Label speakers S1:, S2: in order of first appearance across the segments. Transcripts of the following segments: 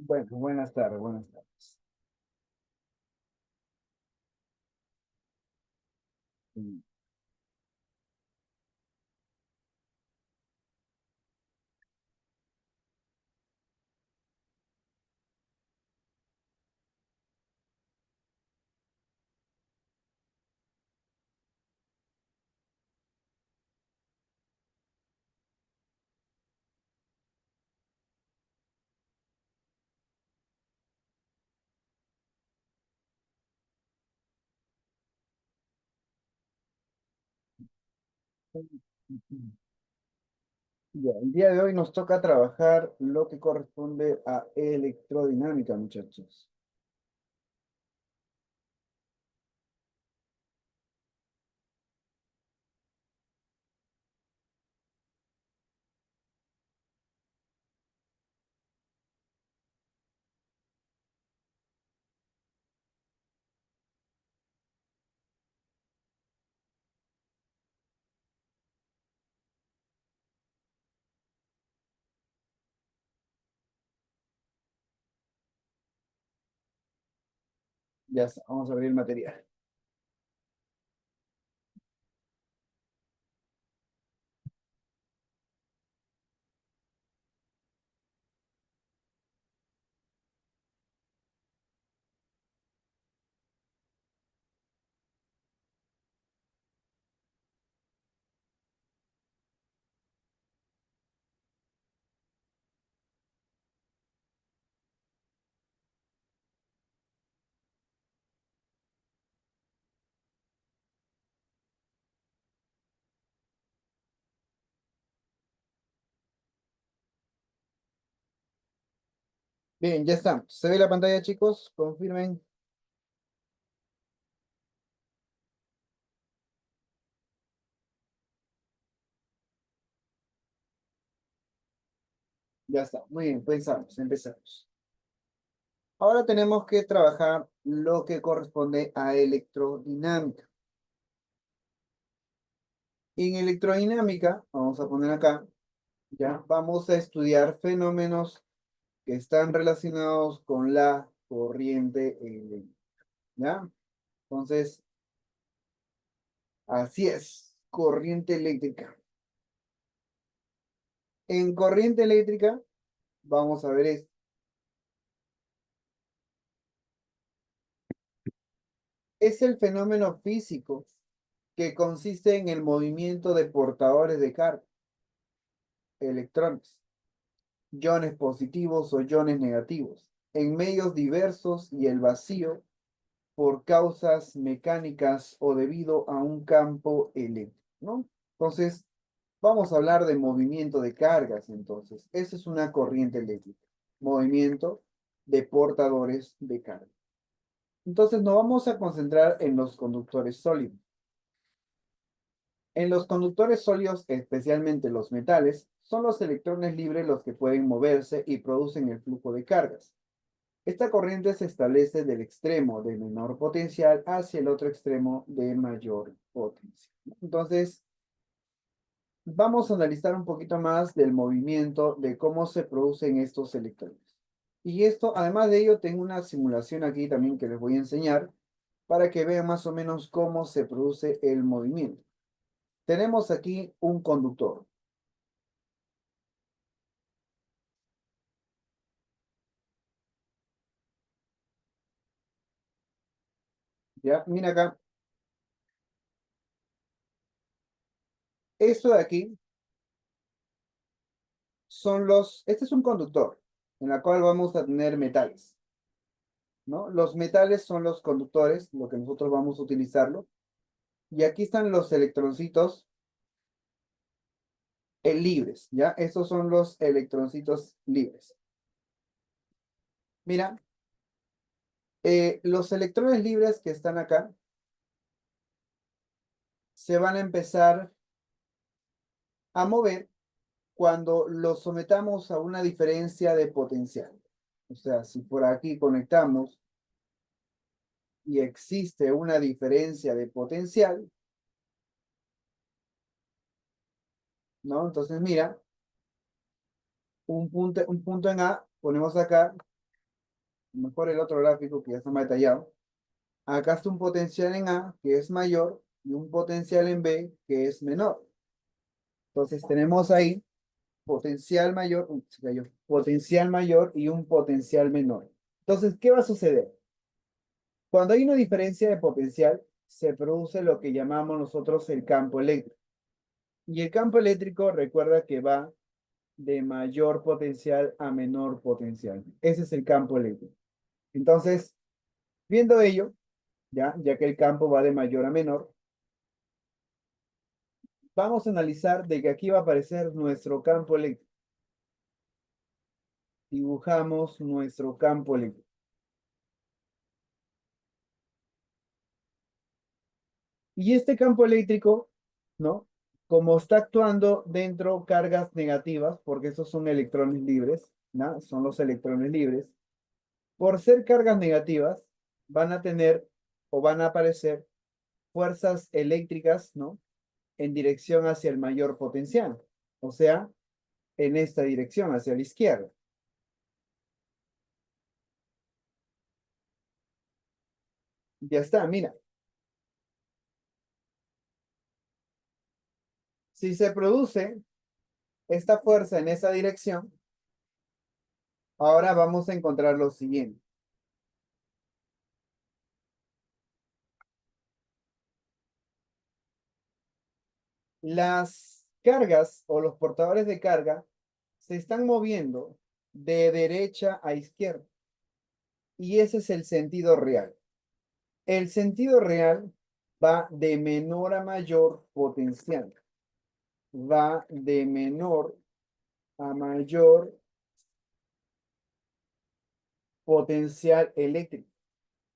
S1: Bueno, buenas tardes, buenas tardes. Mm, Ya, el día de hoy nos toca trabajar lo que corresponde a electrodinámica, muchachos. Ya está, vamos a abrir el material. Bien, ya está. ¿Se ve la pantalla, chicos? Confirmen. Ya está. Muy bien, pensamos, empezamos. Ahora tenemos que trabajar lo que corresponde a electrodinámica. En electrodinámica, vamos a poner acá, ya, vamos a estudiar fenómenos que están relacionados con la corriente eléctrica, ¿ya? Entonces, así es, corriente eléctrica. En corriente eléctrica, vamos a ver esto. Es el fenómeno físico que consiste en el movimiento de portadores de carga, electrones, iones positivos o iones negativos, en medios diversos y el vacío por causas mecánicas o debido a un campo eléctrico, ¿no? Entonces, vamos a hablar de movimiento de cargas, entonces. Esa es una corriente eléctrica. Movimiento de portadores de carga. Entonces, nos vamos a concentrar en los conductores sólidos. En los conductores sólidos, especialmente los metales, son los electrones libres los que pueden moverse y producen el flujo de cargas. Esta corriente se establece del extremo de menor potencial hacia el otro extremo de mayor potencial. Entonces, vamos a analizar un poquito más del movimiento, de cómo se producen estos electrones. Y esto, además de ello, tengo una simulación aquí también que les voy a enseñar para que vean más o menos cómo se produce el movimiento. Tenemos aquí un conductor. ¿Ya? Mira acá. Esto de aquí este es un conductor en la cual vamos a tener metales, ¿no? Los metales son los conductores, lo que nosotros vamos a utilizarlo. Y aquí están los electroncitos libres, ¿ya? Estos son los electroncitos libres. Mira, los electrones libres que están acá se van a empezar a mover cuando los sometamos a una diferencia de potencial. O sea, si por aquí conectamos y existe una diferencia de potencial, ¿no? Entonces, mira, un punto en A, ponemos acá, mejor el otro gráfico que ya está más detallado. Acá está un potencial en A que es mayor y un potencial en B que es menor. Entonces tenemos ahí potencial mayor, se cayó, potencial mayor y un potencial menor. Entonces, ¿qué va a suceder? Cuando hay una diferencia de potencial, se produce lo que llamamos nosotros el campo eléctrico. Y el campo eléctrico, recuerda que va de mayor potencial a menor potencial. Ese es el campo eléctrico. Entonces, viendo ello, ya que el campo va de mayor a menor, vamos a analizar de que aquí va a aparecer nuestro campo eléctrico. Dibujamos nuestro campo eléctrico. Y este campo eléctrico, ¿no? Como está actuando dentro cargas negativas, porque esos son electrones libres, ¿no? Son los electrones libres. Por ser cargas negativas, van a tener o van a aparecer fuerzas eléctricas, ¿no? En dirección hacia el mayor potencial. O sea, en esta dirección, hacia la izquierda. Ya está, mira. Si se produce esta fuerza en esa dirección, ahora vamos a encontrar lo siguiente. Las cargas o los portadores de carga se están moviendo de derecha a izquierda. Y ese es el sentido real. El sentido real va de menor a mayor potencial. Va de menor a mayor potencial eléctrico.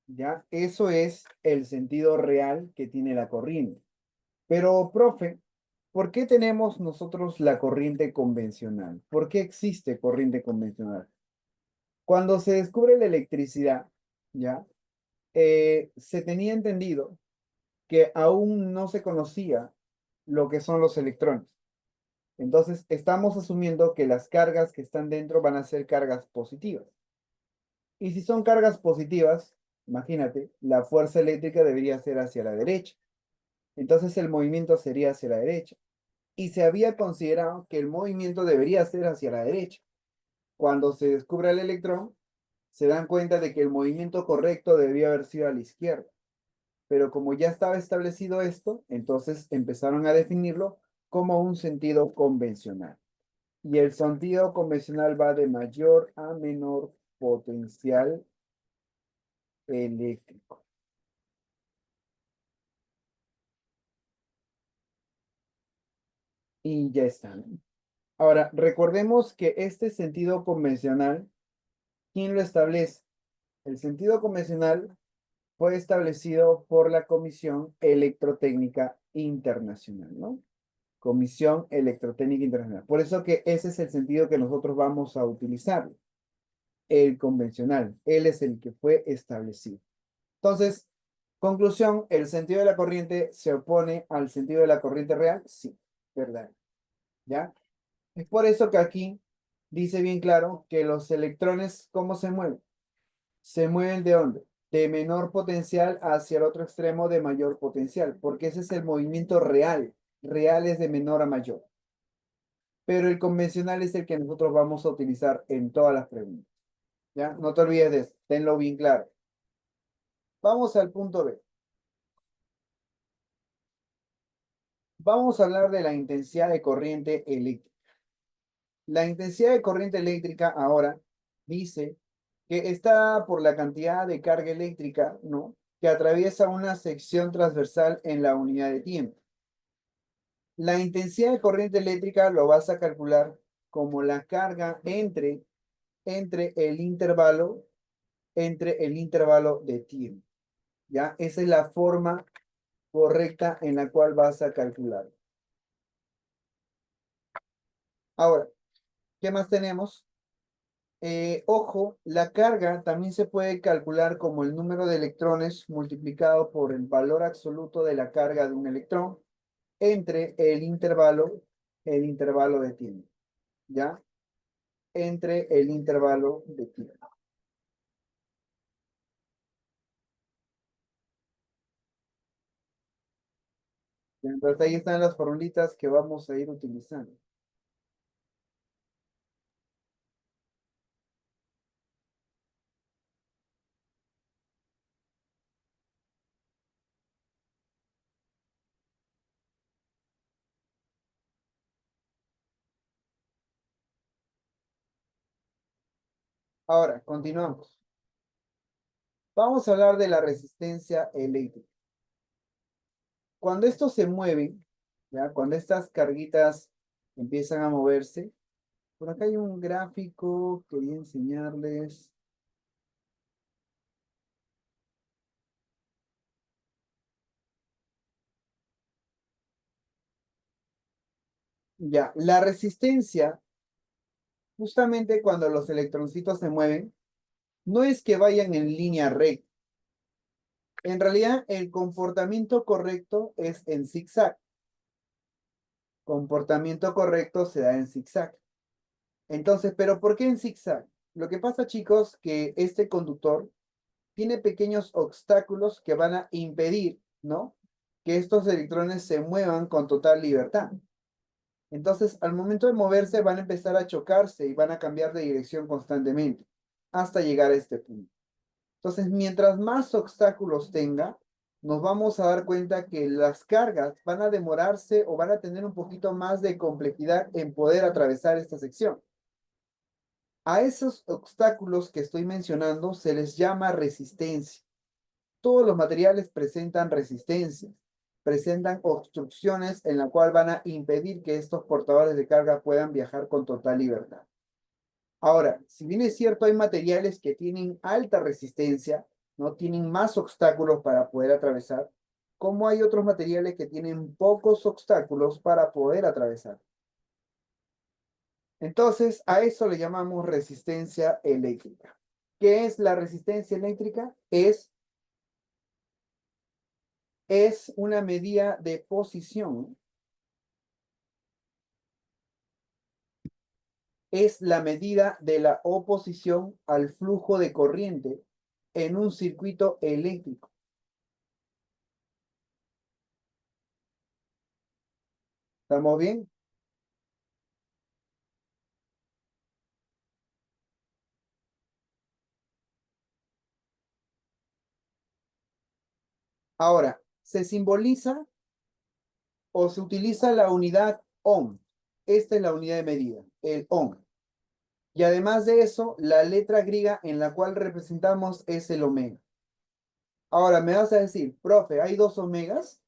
S1: ¿Ya? Eso es el sentido real que tiene la corriente. Pero, profe, ¿por qué tenemos nosotros la corriente convencional? ¿Por qué existe corriente convencional? Cuando se descubre la electricidad, ¿ya? Se tenía entendido que aún no se conocía lo que son los electrones. Entonces, estamos asumiendo que las cargas que están dentro van a ser cargas positivas. Y si son cargas positivas, imagínate, la fuerza eléctrica debería ser hacia la derecha. Entonces, el movimiento sería hacia la derecha. Y se había considerado que el movimiento debería ser hacia la derecha. Cuando se descubre el electrón, se dan cuenta de que el movimiento correcto debía haber sido a la izquierda. Pero como ya estaba establecido esto, entonces empezaron a definirlo como un sentido convencional. Y el sentido convencional va de mayor a menor potencial eléctrico. Y ya están. Ahora, recordemos que este sentido convencional, ¿quién lo establece? El sentido convencional fue establecido por la Comisión Electrotécnica Internacional, ¿no? Comisión Electrotécnica Internacional. Por eso que ese es el sentido que nosotros vamos a utilizar, el convencional. Él es el que fue establecido. Entonces, conclusión, ¿el sentido de la corriente se opone al sentido de la corriente real? Sí, verdad. ¿Ya? Es por eso que aquí dice bien claro que los electrones, ¿cómo se mueven? ¿Se mueven de dónde? De menor potencial hacia el otro extremo de mayor potencial, porque ese es el movimiento real. Real es de menor a mayor. Pero el convencional es el que nosotros vamos a utilizar en todas las preguntas. ¿Ya? No te olvides de eso, tenlo bien claro. Vamos al punto B. Vamos a hablar de la intensidad de corriente eléctrica. La intensidad de corriente eléctrica ahora dice que está por la cantidad de carga eléctrica, ¿no? Que atraviesa una sección transversal en la unidad de tiempo. La intensidad de corriente eléctrica lo vas a calcular como la carga entre el intervalo de tiempo. ¿Ya? Esa es la forma correcta en la cual vas a calcular. Ahora, ¿qué más tenemos? Ojo, la carga también se puede calcular como el número de electrones multiplicado por el valor absoluto de la carga de un electrón entre el intervalo de tiempo, ¿ya? Entre el intervalo de tiempo. Entonces ahí están las formulitas que vamos a ir utilizando. Ahora, continuamos. Vamos a hablar de la resistencia eléctrica. Cuando estos se mueven, ¿ya? Cuando estas carguitas empiezan a moverse, por acá hay un gráfico, quería enseñarles. Ya, la resistencia, justamente cuando los electroncitos se mueven, no es que vayan en línea recta. En realidad, el comportamiento correcto es en zigzag. Comportamiento correcto se da en zigzag. Entonces, ¿pero por qué en zigzag? Lo que pasa, chicos, que este conductor tiene pequeños obstáculos que van a impedir, ¿no? Que estos electrones se muevan con total libertad. Entonces, al momento de moverse, van a empezar a chocarse y van a cambiar de dirección constantemente hasta llegar a este punto. Entonces, mientras más obstáculos tenga, nos vamos a dar cuenta que las cargas van a demorarse o van a tener un poquito más de complejidad en poder atravesar esta sección. A esos obstáculos que estoy mencionando se les llama resistencia. Todos los materiales presentan resistencia, presentan obstrucciones en la cual van a impedir que estos portadores de carga puedan viajar con total libertad. Ahora, si bien es cierto, hay materiales que tienen alta resistencia, no tienen más obstáculos para poder atravesar, como hay otros materiales que tienen pocos obstáculos para poder atravesar. Entonces, a eso le llamamos resistencia eléctrica. ¿Qué es la resistencia eléctrica? Es una medida de posición, es la medida de la oposición al flujo de corriente en un circuito eléctrico. ¿Estamos bien? Ahora, se simboliza o se utiliza la unidad ohm. Esta es la unidad de medida, el ohm. Y además de eso, la letra griega en la cual representamos es el omega. Ahora, me vas a decir, profe, ¿hay dos omegas?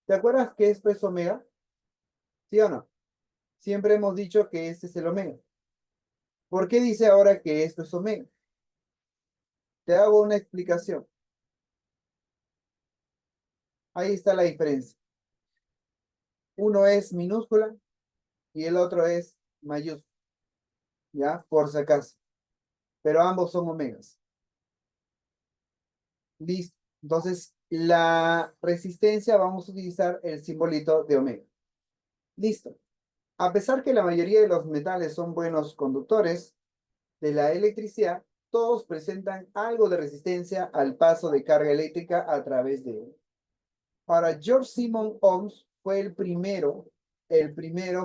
S1: ¿Te acuerdas que esto es omega? ¿Sí o no? Siempre hemos dicho que este es el omega. ¿Por qué dice ahora que esto es omega? Te hago una explicación. Ahí está la diferencia. Uno es minúscula y el otro es mayúscula, ¿ya? Por si acaso. Pero ambos son omegas. Listo. Entonces, la resistencia vamos a utilizar el simbolito de omega. Listo. A pesar que la mayoría de los metales son buenos conductores de la electricidad, todos presentan algo de resistencia al paso de carga eléctrica a través de él. Ahora, George Simon Ohms fue el primero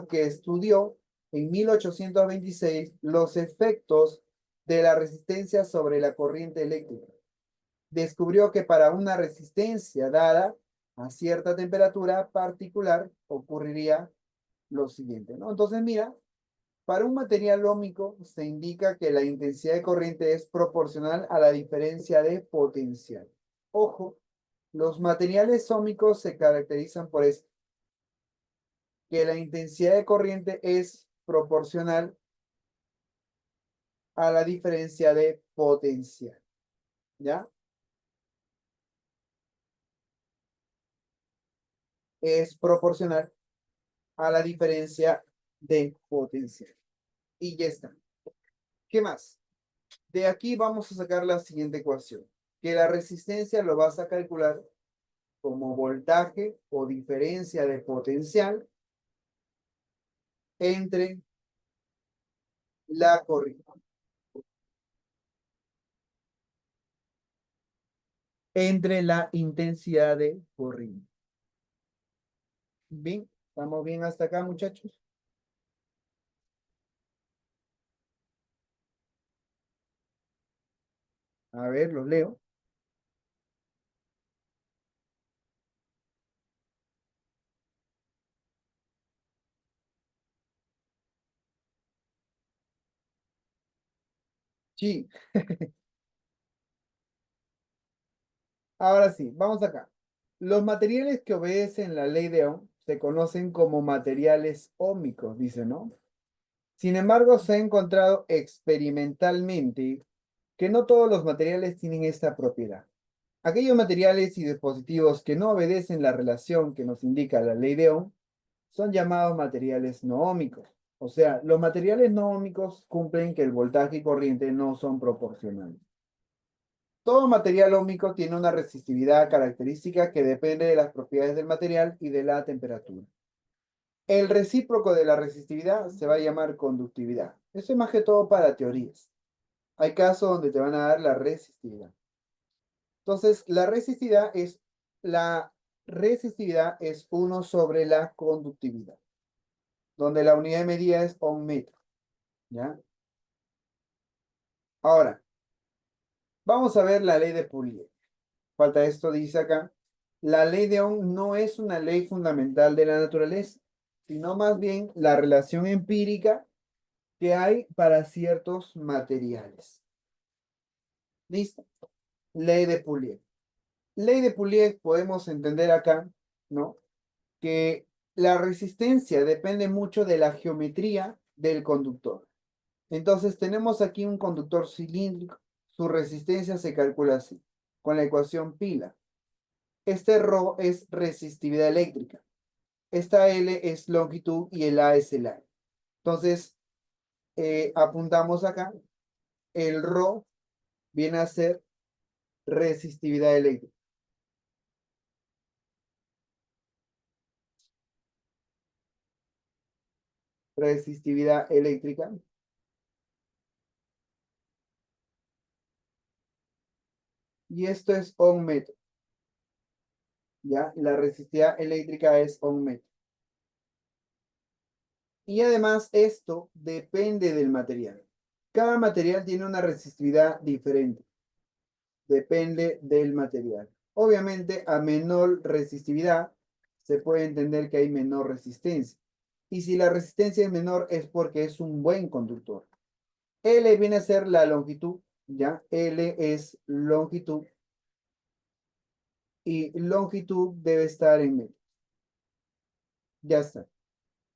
S1: que estudió en 1826 los efectos de la resistencia sobre la corriente eléctrica. Descubrió que para una resistencia dada a cierta temperatura particular ocurriría lo siguiente, ¿no? Entonces, mira, para un material óhmico se indica que la intensidad de corriente es proporcional a la diferencia de potencial. Ojo, los materiales óhmicos se caracterizan por esto, que la intensidad de corriente es proporcional a la diferencia de potencial, ¿ya? Es proporcional a la diferencia de potencial. Y ya está. ¿Qué más? De aquí vamos a sacar la siguiente ecuación, que la resistencia lo vas a calcular como voltaje o diferencia de potencial entre la corriente, entre la intensidad de corriente. Bien, ¿estamos bien hasta acá, muchachos? A ver, los leo. Sí, ahora sí, vamos acá. Los materiales que obedecen la ley de Ohm se conocen como materiales ómicos, dice, ¿no? Sin embargo, se ha encontrado experimentalmente que no todos los materiales tienen esta propiedad. Aquellos materiales y dispositivos que no obedecen la relación que nos indica la ley de Ohm son llamados materiales no óhmicos. O sea, los materiales no óhmicos cumplen que el voltaje y corriente no son proporcionales. Todo material óhmico tiene una resistividad característica que depende de las propiedades del material y de la temperatura. El recíproco de la resistividad se va a llamar conductividad. Eso es más que todo para teorías. Hay casos donde te van a dar la resistividad. Entonces, la resistividad es 1 sobre la conductividad, donde la unidad de medida es ohm metro, ¿ya? Ahora, vamos a ver la ley de Pouliot. Falta esto, dice acá. La ley de Ohm no es una ley fundamental de la naturaleza, sino más bien la relación empírica que hay para ciertos materiales. ¿Listo? Ley de Pouliot. Ley de Pouliot podemos entender acá, ¿no? Que la resistencia depende mucho de la geometría del conductor. Entonces tenemos aquí un conductor cilíndrico. Su resistencia se calcula así, con la ecuación pila. Este ρ es resistividad eléctrica. Esta L es longitud y el A es el área. Entonces, apuntamos acá, el ρ viene a ser resistividad eléctrica. Resistividad eléctrica. Y esto es ohm metro. ¿Ya? La resistividad eléctrica es ohm metro. Y además esto depende del material. Cada material tiene una resistividad diferente. Depende del material. Obviamente, a menor resistividad, se puede entender que hay menor resistencia. Y si la resistencia es menor, es porque es un buen conductor. L viene a ser la longitud, ¿ya? L es longitud y longitud debe estar en metros. Ya está.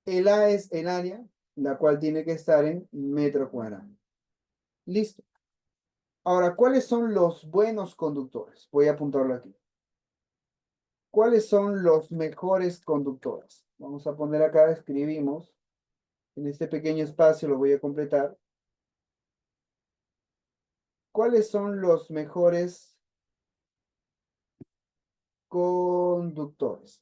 S1: El A es el área, la cual tiene que estar en metro cuadrado. Listo. Ahora, ¿cuáles son los buenos conductores? Voy a apuntarlo aquí. ¿Cuáles son los mejores conductores? Vamos a poner acá, escribimos. En este pequeño espacio lo voy a completar. ¿Cuáles son los mejores conductores?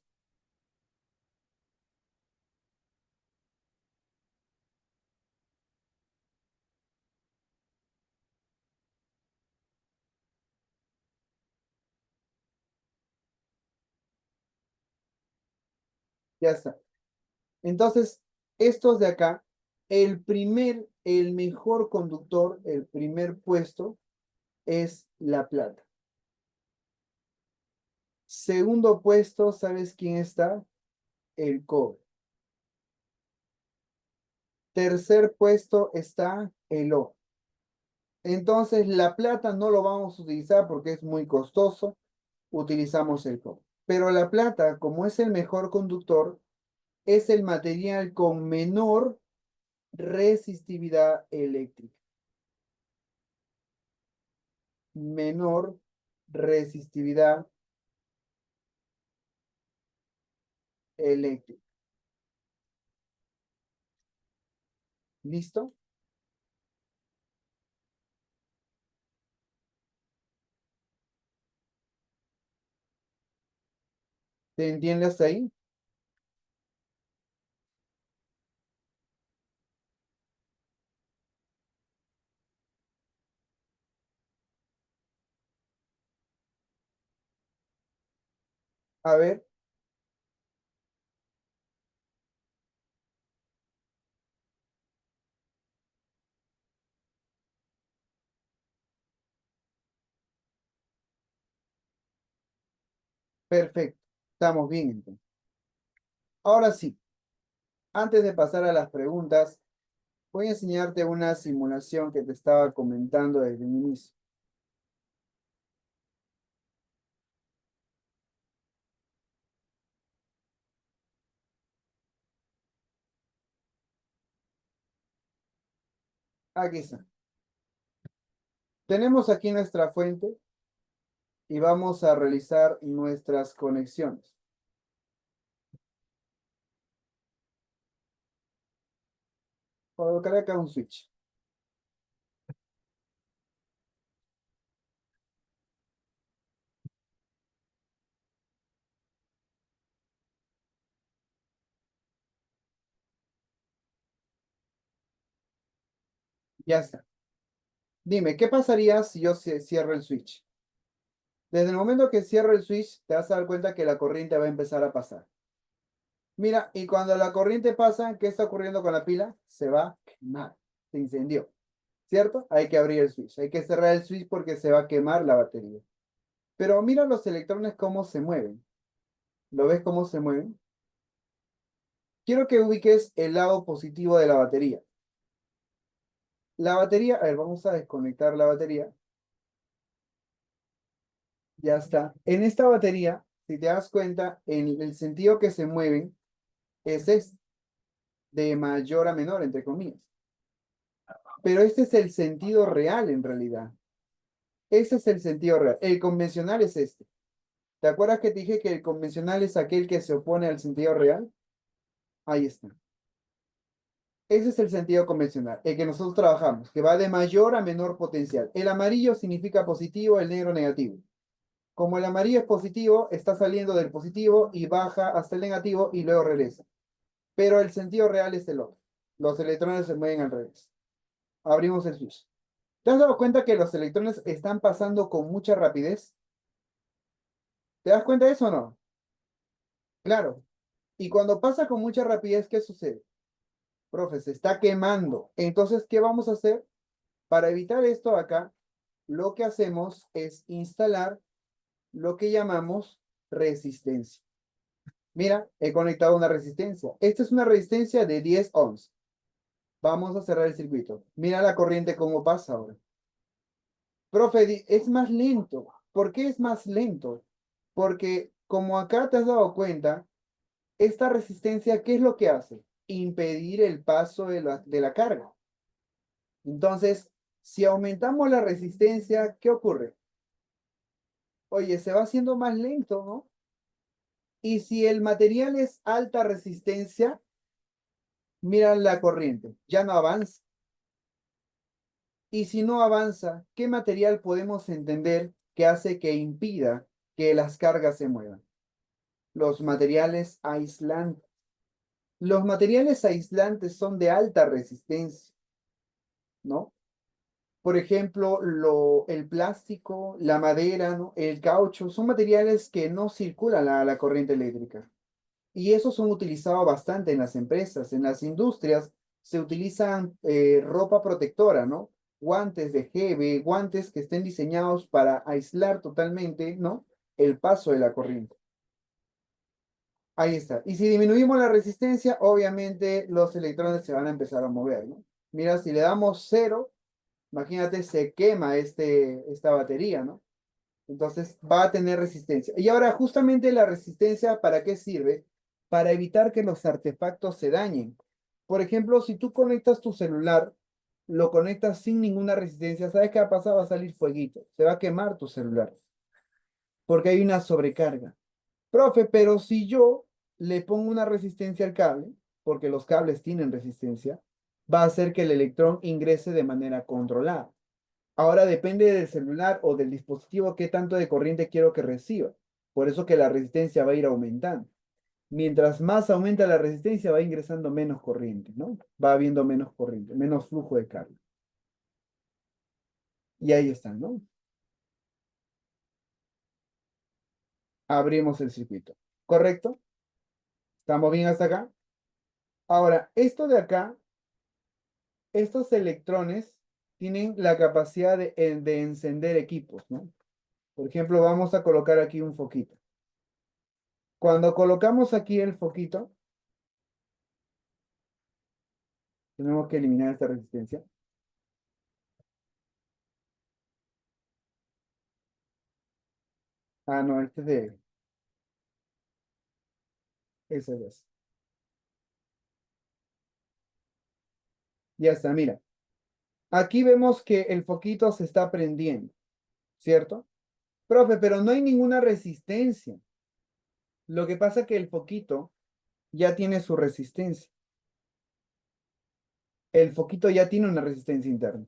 S1: Ya está. Entonces, estos de acá, el mejor conductor, el primer puesto es la plata. Segundo puesto, ¿sabes quién está? El cobre. Tercer puesto está el oro. Entonces, la plata no lo vamos a utilizar porque es muy costoso. Utilizamos el cobre. Pero la plata, como es el mejor conductor, es el material con menor resistividad eléctrica. Menor resistividad eléctrica. ¿Listo? ¿Se entiende hasta ahí? A ver, Perfecto. Estamos bien entonces. Ahora sí, antes de pasar a las preguntas, voy a enseñarte una simulación que te estaba comentando desde el inicio. Aquí está. Tenemos aquí nuestra fuente y vamos a realizar nuestras conexiones. Colocaré acá un switch. Ya está. Dime, ¿qué pasaría si yo cierro el switch? Desde el momento que cierro el switch, te vas a dar cuenta que la corriente va a empezar a pasar. Mira, y cuando la corriente pasa, ¿qué está ocurriendo con la pila? Se va a quemar. Se incendió. ¿Cierto? Hay que abrir el switch. Hay que cerrar el switch porque se va a quemar la batería. Pero mira los electrones cómo se mueven. ¿Lo ves cómo se mueven? Quiero que ubiques el lado positivo de la batería. La batería, a ver, vamos a desconectar la batería. Ya está. En esta batería, si te das cuenta, en el sentido que se mueven es este, de mayor a menor, entre comillas. Pero este es el sentido real en realidad. Ese es el sentido real. El convencional es este. ¿Te acuerdas que te dije que el convencional es aquel que se opone al sentido real? Ahí está. Ese es el sentido convencional, el que nosotros trabajamos, que va de mayor a menor potencial. El amarillo significa positivo, el negro negativo. Como el amarillo es positivo, está saliendo del positivo y baja hasta el negativo y luego regresa. Pero el sentido real es el otro. Los electrones se mueven al revés. Abrimos el switch. ¿Te has dado cuenta que los electrones están pasando con mucha rapidez? ¿Te das cuenta de eso o no? Claro. Y cuando pasa con mucha rapidez, ¿qué sucede? Profe, se está quemando. Entonces, ¿qué vamos a hacer? Para evitar esto acá, lo que hacemos es instalar lo que llamamos resistencia. Mira, he conectado una resistencia. Esta es una resistencia de 10 ohms. Vamos a cerrar el circuito. Mira la corriente cómo pasa ahora. Profe, es más lento. ¿Por qué es más lento? Porque como acá te has dado cuenta, esta resistencia, ¿qué es lo que hace? Impedir el paso de la carga. Entonces, si aumentamos la resistencia, ¿qué ocurre? Oye, se va haciendo más lento, ¿no? Y si el material es alta resistencia, mira la corriente, ya no avanza. Y si no avanza, ¿qué material podemos entender que hace que impida que las cargas se muevan? Los materiales aislantes. Los materiales aislantes son de alta resistencia, ¿no? Por ejemplo, el plástico, la madera, ¿no? El caucho, son materiales que no circulan la corriente eléctrica. Y esos son utilizados bastante en las empresas, en las industrias se utilizan ropa protectora, ¿no? Guantes de GB, guantes que estén diseñados para aislar totalmente, ¿no? El paso de la corriente. Ahí está. Y si disminuimos la resistencia, obviamente los electrones se van a empezar a mover, ¿no? Mira, si le damos cero, imagínate, se quema esta batería, ¿no? Entonces va a tener resistencia. Y ahora, justamente la resistencia, ¿para qué sirve? Para evitar que los artefactos se dañen. Por ejemplo, si tú conectas tu celular, lo conectas sin ninguna resistencia, ¿sabes qué va a pasar? Va a salir fueguito. Se va a quemar tu celular porque hay una sobrecarga. Profe, pero si yo le pongo una resistencia al cable, porque los cables tienen resistencia, va a hacer que el electrón ingrese de manera controlada. Ahora depende del celular o del dispositivo qué tanto de corriente quiero que reciba. Por eso que la resistencia va a ir aumentando. Mientras más aumenta la resistencia, va ingresando menos corriente, ¿no? Va habiendo menos corriente, menos flujo de carga. Y ahí están, ¿no? Abrimos el circuito. ¿Correcto? ¿Estamos bien hasta acá? Ahora, esto de acá, estos electrones tienen la capacidad de encender equipos, ¿no? Por ejemplo, vamos a colocar aquí un foquito. Cuando colocamos aquí el foquito, tenemos que eliminar esta resistencia. Ah, no, este es de... Ese es. Ya está, mira. Aquí vemos que el foquito se está prendiendo, ¿cierto? Profe, pero no hay ninguna resistencia. Lo que pasa es que el foquito ya tiene su resistencia. El foquito ya tiene una resistencia interna.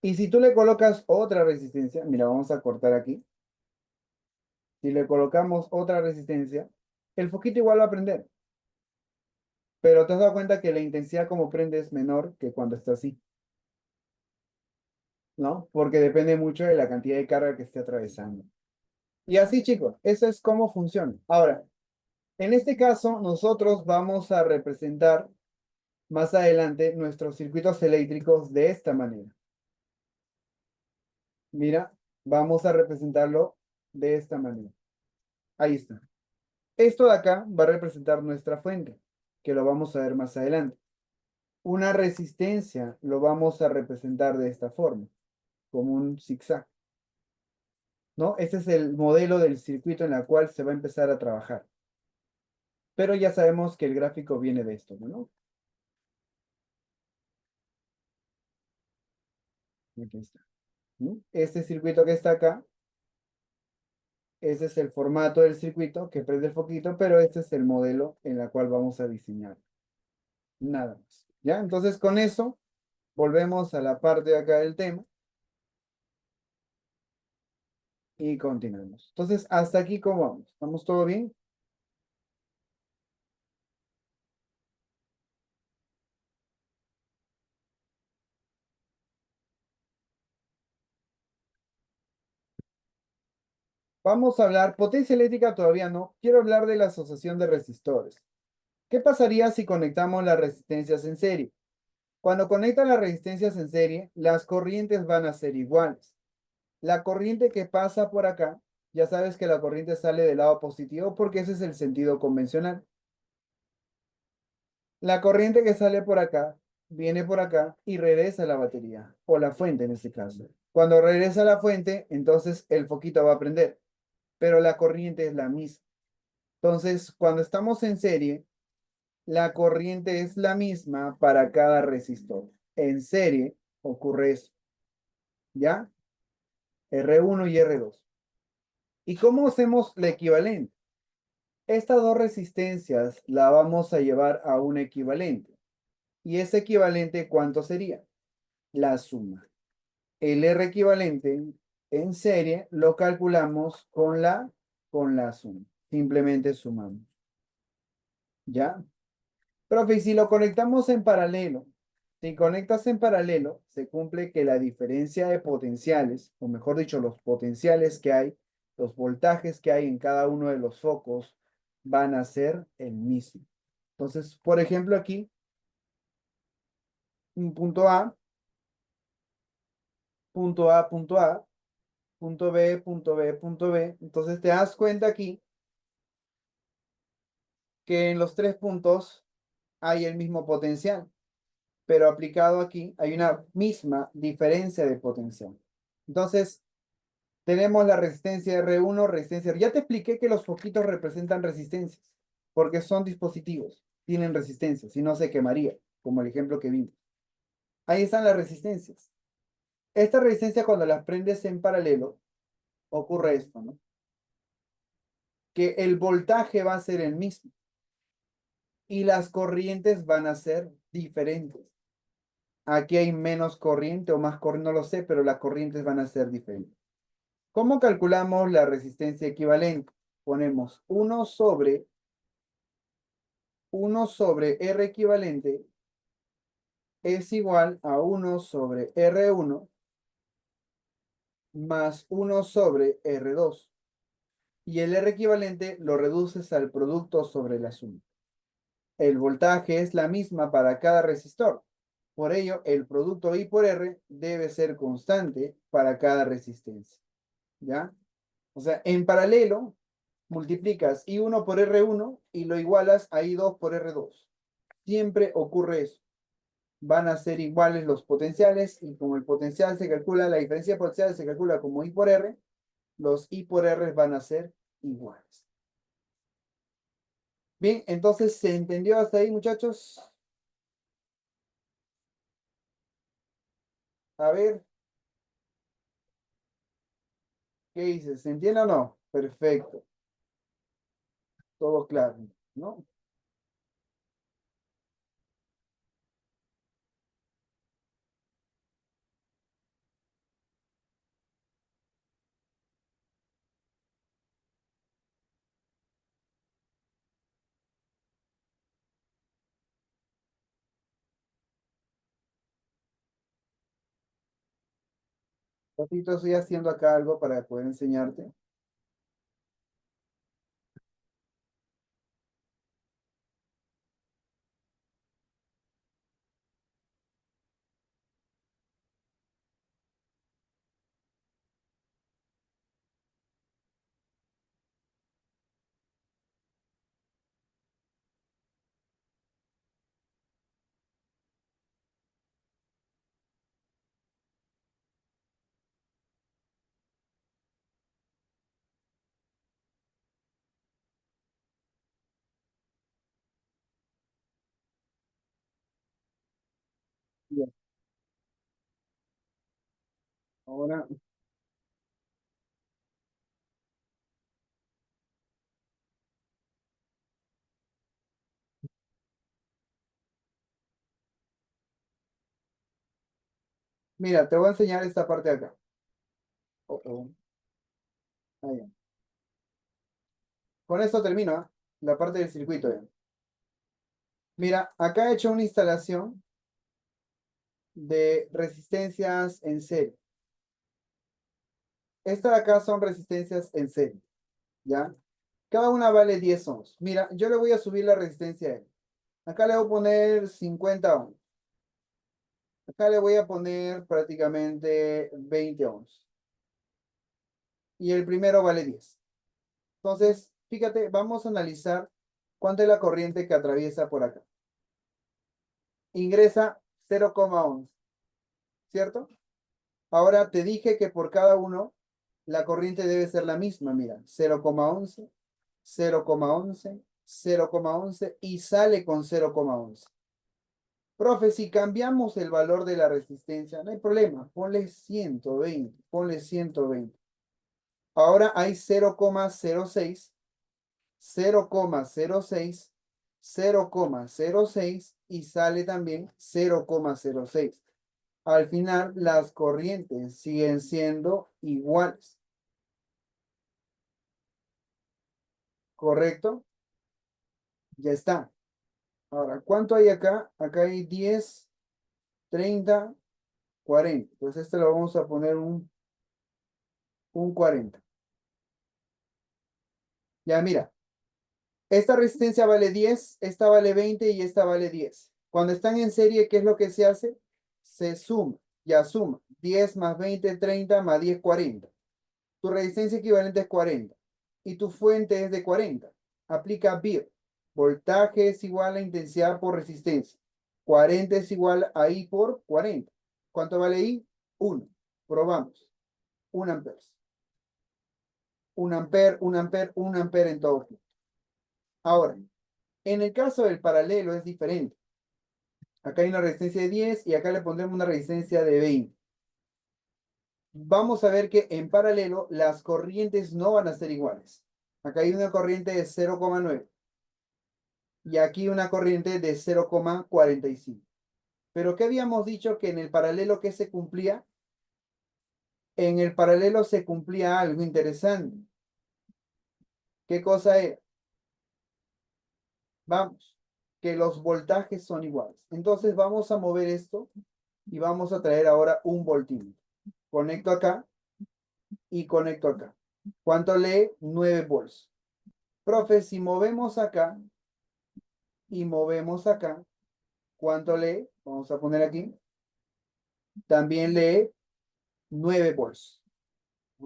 S1: Y si tú le colocas otra resistencia, mira, vamos a cortar aquí. Si le colocamos otra resistencia, el foquito igual va a prender. Pero te has dado cuenta que la intensidad como prende es menor que cuando está así, ¿no? Porque depende mucho de la cantidad de carga que esté atravesando. Y así, chicos, eso es cómo funciona. Ahora, en este caso, nosotros vamos a representar más adelante nuestros circuitos eléctricos de esta manera. Mira, vamos a representarlo de esta manera. Ahí está. Esto de acá va a representar nuestra fuente, que lo vamos a ver más adelante. Una resistencia lo vamos a representar de esta forma, como un zigzag, ¿no? Este es el modelo del circuito en el cual se va a empezar a trabajar. Pero ya sabemos que el gráfico viene de esto, ¿no? Aquí está. ¿No? Este circuito que está acá, ese es el formato del circuito que prende el foquito, pero este es el modelo en el cual vamos a diseñar. Nada más. ¿Ya? Entonces con eso volvemos a la parte de acá del tema y continuamos. Entonces, hasta aquí, ¿cómo vamos? ¿Estamos todo bien? Vamos a hablar, potencia eléctrica todavía no. Quiero hablar de la asociación de resistores. ¿Qué pasaría si conectamos las resistencias en serie? Cuando conectan las resistencias en serie, las corrientes van a ser iguales. La corriente que pasa por acá, ya sabes que la corriente sale del lado positivo porque ese es el sentido convencional. La corriente que sale por acá, viene por acá y regresa a la batería, o la fuente en este caso. Cuando regresa a la fuente, entonces el foquito va a prender, pero la corriente es la misma. Entonces, cuando estamos en serie, la corriente es la misma para cada resistor. En serie ocurre eso, ¿ya? R1 y R2. ¿Y cómo hacemos la equivalente? Estas dos resistencias la vamos a llevar a un equivalente. ¿Y ese equivalente cuánto sería? La suma. El R equivalente en serie lo calculamos con la suma. Simplemente sumamos. ¿Ya? Profe, y si lo conectamos en paralelo, si conectas en paralelo, se cumple que la diferencia de potenciales, o mejor dicho, los potenciales que hay, los voltajes que hay en cada uno de los focos, van a ser el mismo. Entonces, por ejemplo, aquí, un punto A, punto A, punto A, punto B, punto B, punto B. Entonces, te das cuenta aquí que en los tres puntos hay el mismo potencial, pero aplicado aquí hay una misma diferencia de potencial. Entonces, tenemos la resistencia R1, resistencia R. Ya te expliqué que los foquitos representan resistencias, porque son dispositivos, tienen resistencias, si no se quemaría, como el ejemplo que vimos. Ahí están las resistencias. Esta resistencia cuando las prendes en paralelo, ocurre esto, ¿no? Que el voltaje va a ser el mismo y las corrientes van a ser diferentes. Aquí hay menos corriente o más corriente, no lo sé, pero las corrientes van a ser diferentes. ¿Cómo calculamos la resistencia equivalente? Ponemos 1 sobre R equivalente es igual a 1 sobre R1 más 1 sobre R2. Y el R equivalente lo reduces al producto sobre la suma. El voltaje es la misma para cada resistor. Por ello, el producto I por R debe ser constante para cada resistencia. ¿Ya? O sea, en paralelo, multiplicas I1 por R1 y lo igualas a I2 por R2. Siempre ocurre eso. Van a ser iguales los potenciales y como el potencial se calcula, la diferencia de potenciales se calcula como I por R, los I por R van a ser iguales. Bien, entonces, ¿se entendió hasta ahí, muchachos? A ver, ¿qué dices? ¿Se entiende o no? Perfecto, todo claro, ¿no? Ratito estoy haciendo acá algo para poder enseñarte. Bien, ahora, mira, te voy a enseñar esta parte de acá. Oh, oh. Ahí ya. Con esto termino, ¿ah? La parte del circuito ya. Mira, acá he hecho una instalación de resistencias en serie. Estas de acá son resistencias en serie, ¿ya? Cada una vale 10 ohms. Mira, yo le voy a subir la resistencia a él. Acá le voy a poner 50 ohms. Acá le voy a poner prácticamente 20 ohms. Y el primero vale 10. Entonces, fíjate, vamos a analizar cuánto es la corriente que atraviesa por acá. Ingresa 0,11, ¿cierto? Ahora te dije que por cada uno la corriente debe ser la misma, mira, 0,11, 0,11, 0,11 y sale con 0,11. Profe, si cambiamos el valor de la resistencia, no hay problema, ponle 120, ponle 120. Ahora hay 0,06, 0,06, 0,06 y sale también 0,06. Al final, las corrientes siguen siendo iguales, ¿correcto? Ya está. Ahora, ¿cuánto hay acá? Acá hay 10, 30, 40. Pues este lo vamos a poner un 40. Ya, mira, esta resistencia vale 10, esta vale 20 y esta vale 10. Cuando están en serie, ¿qué es lo que se hace? Se suma, ya suma. 10 más 20, 30 más 10, 40. Tu resistencia equivalente es 40 y tu fuente es de 40. Aplica VIR. Voltaje es igual a intensidad por resistencia. 40 es igual a I por 40. ¿Cuánto vale I? 1. Probamos. 1 ampere. 1 ampere, 1 ampere, 1 ampere en todo. Ahora, en el caso del paralelo es diferente. Acá hay una resistencia de 10 y acá le pondremos una resistencia de 20. Vamos a ver que en paralelo las corrientes no van a ser iguales. Acá hay una corriente de 0,9 y aquí una corriente de 0,45. Pero ¿qué habíamos dicho que en el paralelo que se cumplía? En el paralelo se cumplía algo interesante. ¿Qué cosa era? Vamos, que los voltajes son iguales. Entonces vamos a mover esto y vamos a traer ahora un voltímetro. Conecto acá y conecto acá. ¿Cuánto lee? 9 volts. Profe, si movemos acá y movemos acá, ¿cuánto lee? Vamos a poner aquí. También lee 9 volts.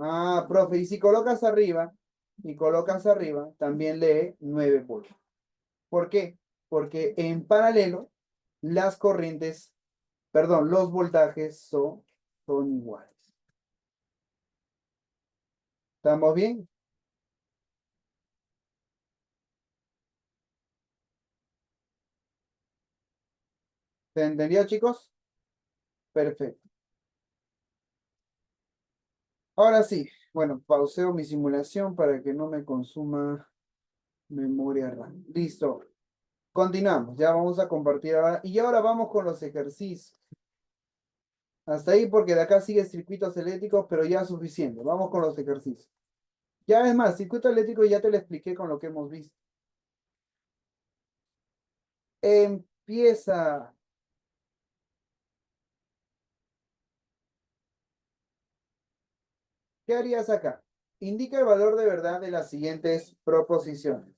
S1: Ah, profe, y si colocas arriba y colocas arriba, también lee 9 voltios. ¿Por qué? Porque en paralelo las corrientes, perdón, los voltajes son iguales. ¿Estamos bien? ¿Se entendió, chicos? Perfecto. Ahora sí, bueno, pauseo mi simulación para que no me consuma memoria RAM. Listo. Continuamos, ya vamos a compartir ahora. Y ahora vamos con los ejercicios. Hasta ahí porque de acá sigue circuitos eléctricos, pero ya suficiente. Vamos con los ejercicios. Ya es más, circuito eléctrico ya te lo expliqué con lo que hemos visto. Empieza. ¿Qué harías acá? Indica el valor de verdad de las siguientes proposiciones.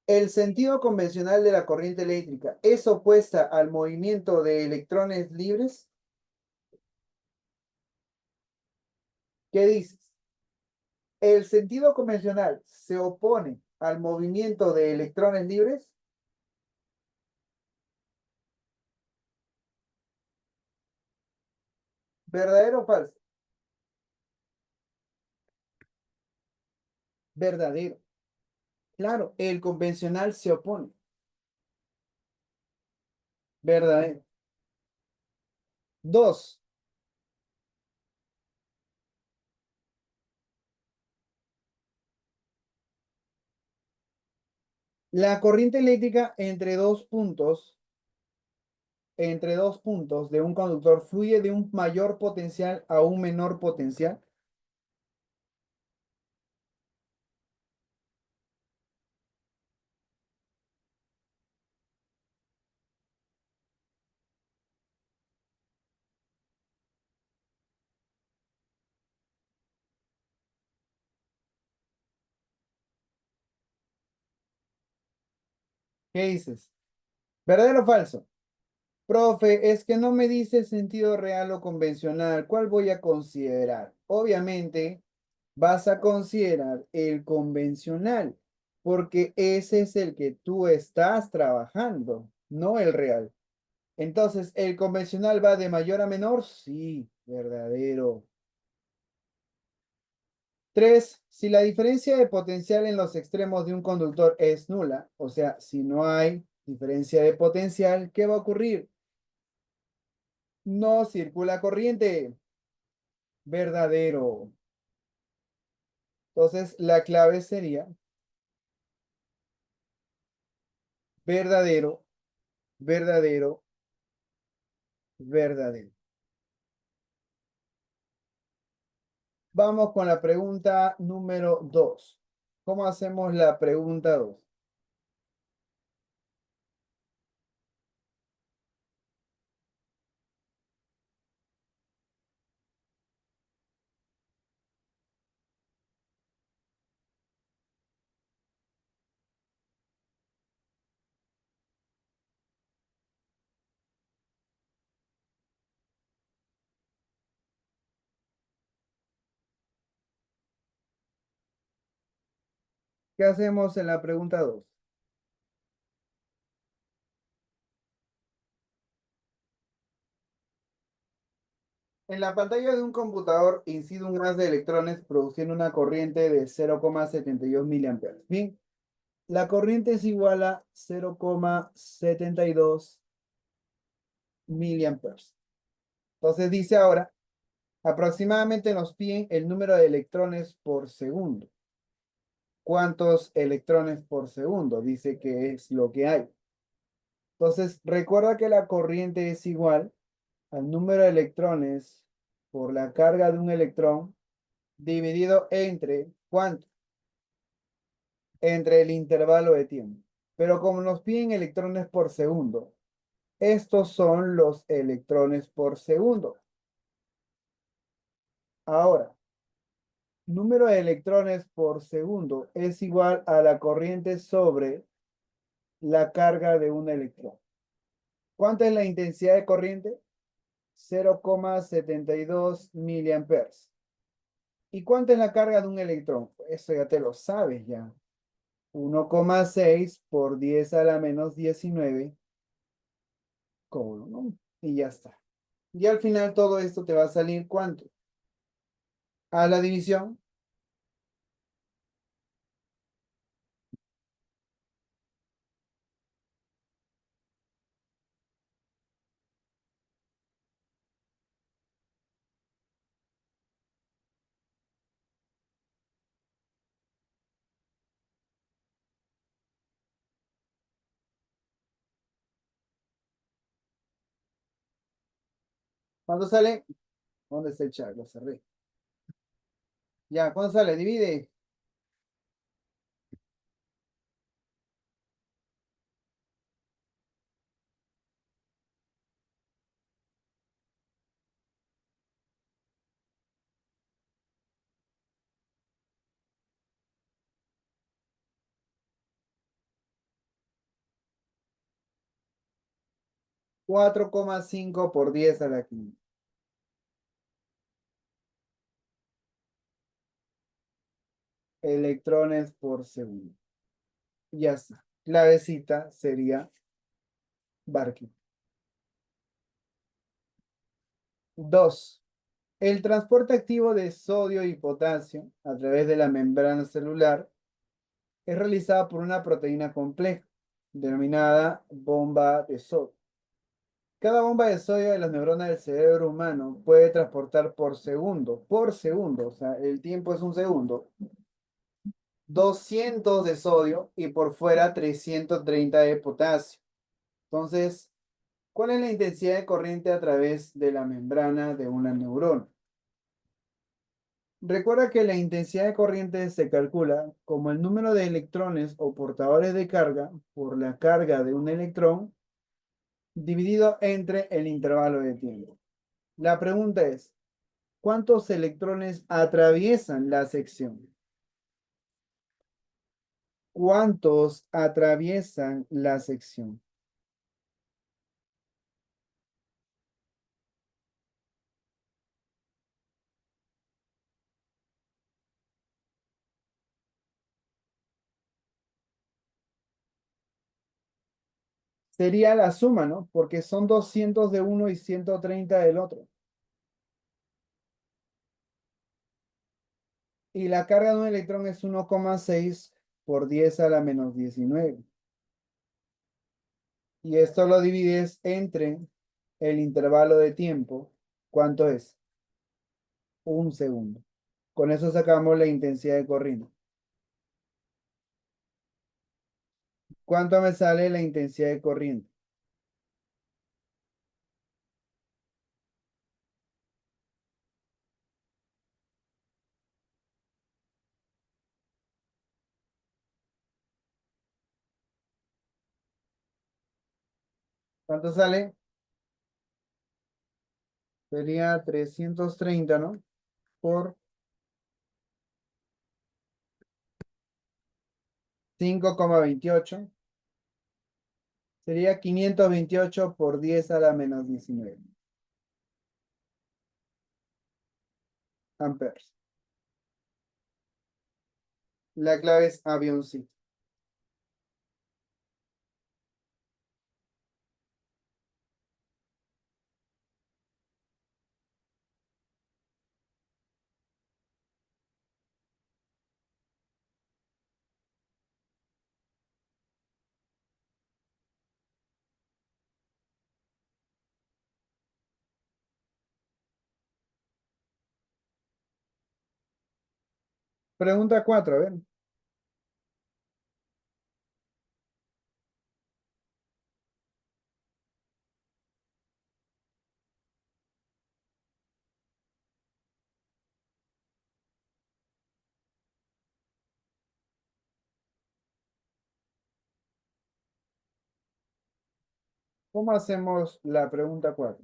S1: El sentido convencional de la corriente eléctrica es opuesta al movimiento de electrones libres. ¿Qué dices? El sentido convencional se opone al movimiento de electrones libres. ¿Verdadero o falso? Verdadero. Claro, el convencional se opone. Verdadero. Dos, la corriente eléctrica entre dos puntos de un conductor fluye de un mayor potencial a un menor potencial. ¿Qué dices? ¿Verdadero o falso? Profe, es que no me dice sentido real o convencional. ¿Cuál voy a considerar? Obviamente, vas a considerar el convencional, porque ese es el que tú estás trabajando, no el real. Entonces, ¿el convencional va de mayor a menor? Sí, verdadero. Tres, si la diferencia de potencial en los extremos de un conductor es nula, o sea, si no hay diferencia de potencial, ¿qué va a ocurrir? No circula corriente. Verdadero. Entonces, la clave sería verdadero, verdadero, verdadero. Vamos con la pregunta número 2. ¿Cómo hacemos la pregunta 2? ¿Qué hacemos en la pregunta 2? En la pantalla de un computador incide un haz de electrones produciendo una corriente de 0,72 miliamperes. Bien, la corriente es igual a 0,72 miliamperes. Entonces dice ahora, aproximadamente nos piden el número de electrones por segundo. ¿Cuántos electrones por segundo? Dice que es lo que hay. Entonces, recuerda que la corriente es igual al número de electrones por la carga de un electrón dividido entre, ¿cuánto? Entre el intervalo de tiempo. Pero como nos piden electrones por segundo, estos son los electrones por segundo. Ahora, número de electrones por segundo es igual a la corriente sobre la carga de un electrón. ¿Cuánta es la intensidad de corriente? 0,72 miliamperes. ¿Y cuánto es la carga de un electrón? Eso ya te lo sabes ya. 1,6 por 10 a la menos 19 coulomb, ¿no? Y ya está. Y al final todo esto te va a salir ¿cuánto? A la división. ¿Cuánto sale? ¿Dónde está el chat? Lo cerré. Ya, ¿cuánto sale? Divide. 4,5 por 10 a la quinta. Electrones por segundo. Ya está. Clavecita sería Barking. 2. El transporte activo de sodio y potasio a través de la membrana celular es realizado por una proteína compleja, denominada bomba de sodio. Cada bomba de sodio de las neuronas del cerebro humano puede transportar por segundo, o sea, el tiempo es un segundo, 200 de sodio y por fuera 330 de potasio. Entonces, ¿cuál es la intensidad de corriente a través de la membrana de una neurona? Recuerda que la intensidad de corriente se calcula como el número de electrones o portadores de carga por la carga de un electrón dividido entre el intervalo de tiempo. La pregunta es, ¿cuántos electrones atraviesan la sección? ¿Cuántos atraviesan la sección? Sería la suma, ¿no? Porque son 200 de uno y 130 del otro. Y la carga de un electrón es 1,6 por 10 a la menos 19. Y esto lo divides entre el intervalo de tiempo. ¿Cuánto es? Un segundo. Con eso sacamos la intensidad de corriente. ¿Cuánto me sale la intensidad de corriente? ¿Cuánto sale? Sería 330, ¿no? Por 5,28. Sería 528 por 10 a la menos 19 amperes. La clave es avioncito. Pregunta 4, a ver. ¿Cómo hacemos la pregunta 4?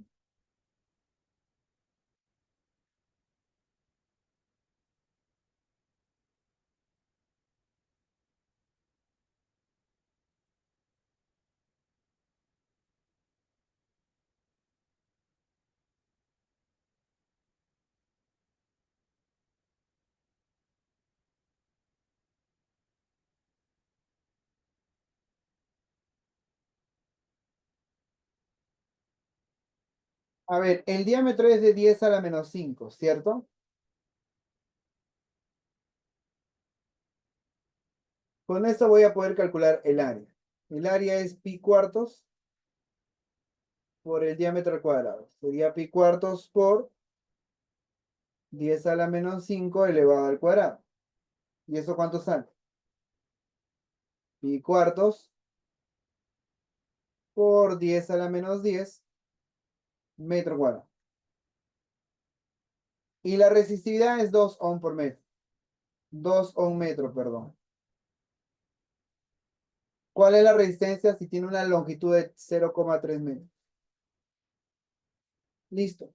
S1: A ver, el diámetro es de 10 a la menos 5, ¿cierto? Con esto voy a poder calcular el área. El área es pi cuartos por el diámetro al cuadrado. Sería pi cuartos por 10 a la menos 5 elevado al cuadrado. ¿Y eso cuánto sale? Pi cuartos por 10 a la menos 10 metro cuadrado. Y la resistividad es 2 ohm por metro. 2 ohm metro, perdón. ¿Cuál es la resistencia si tiene una longitud de 0,3 metros? Listo.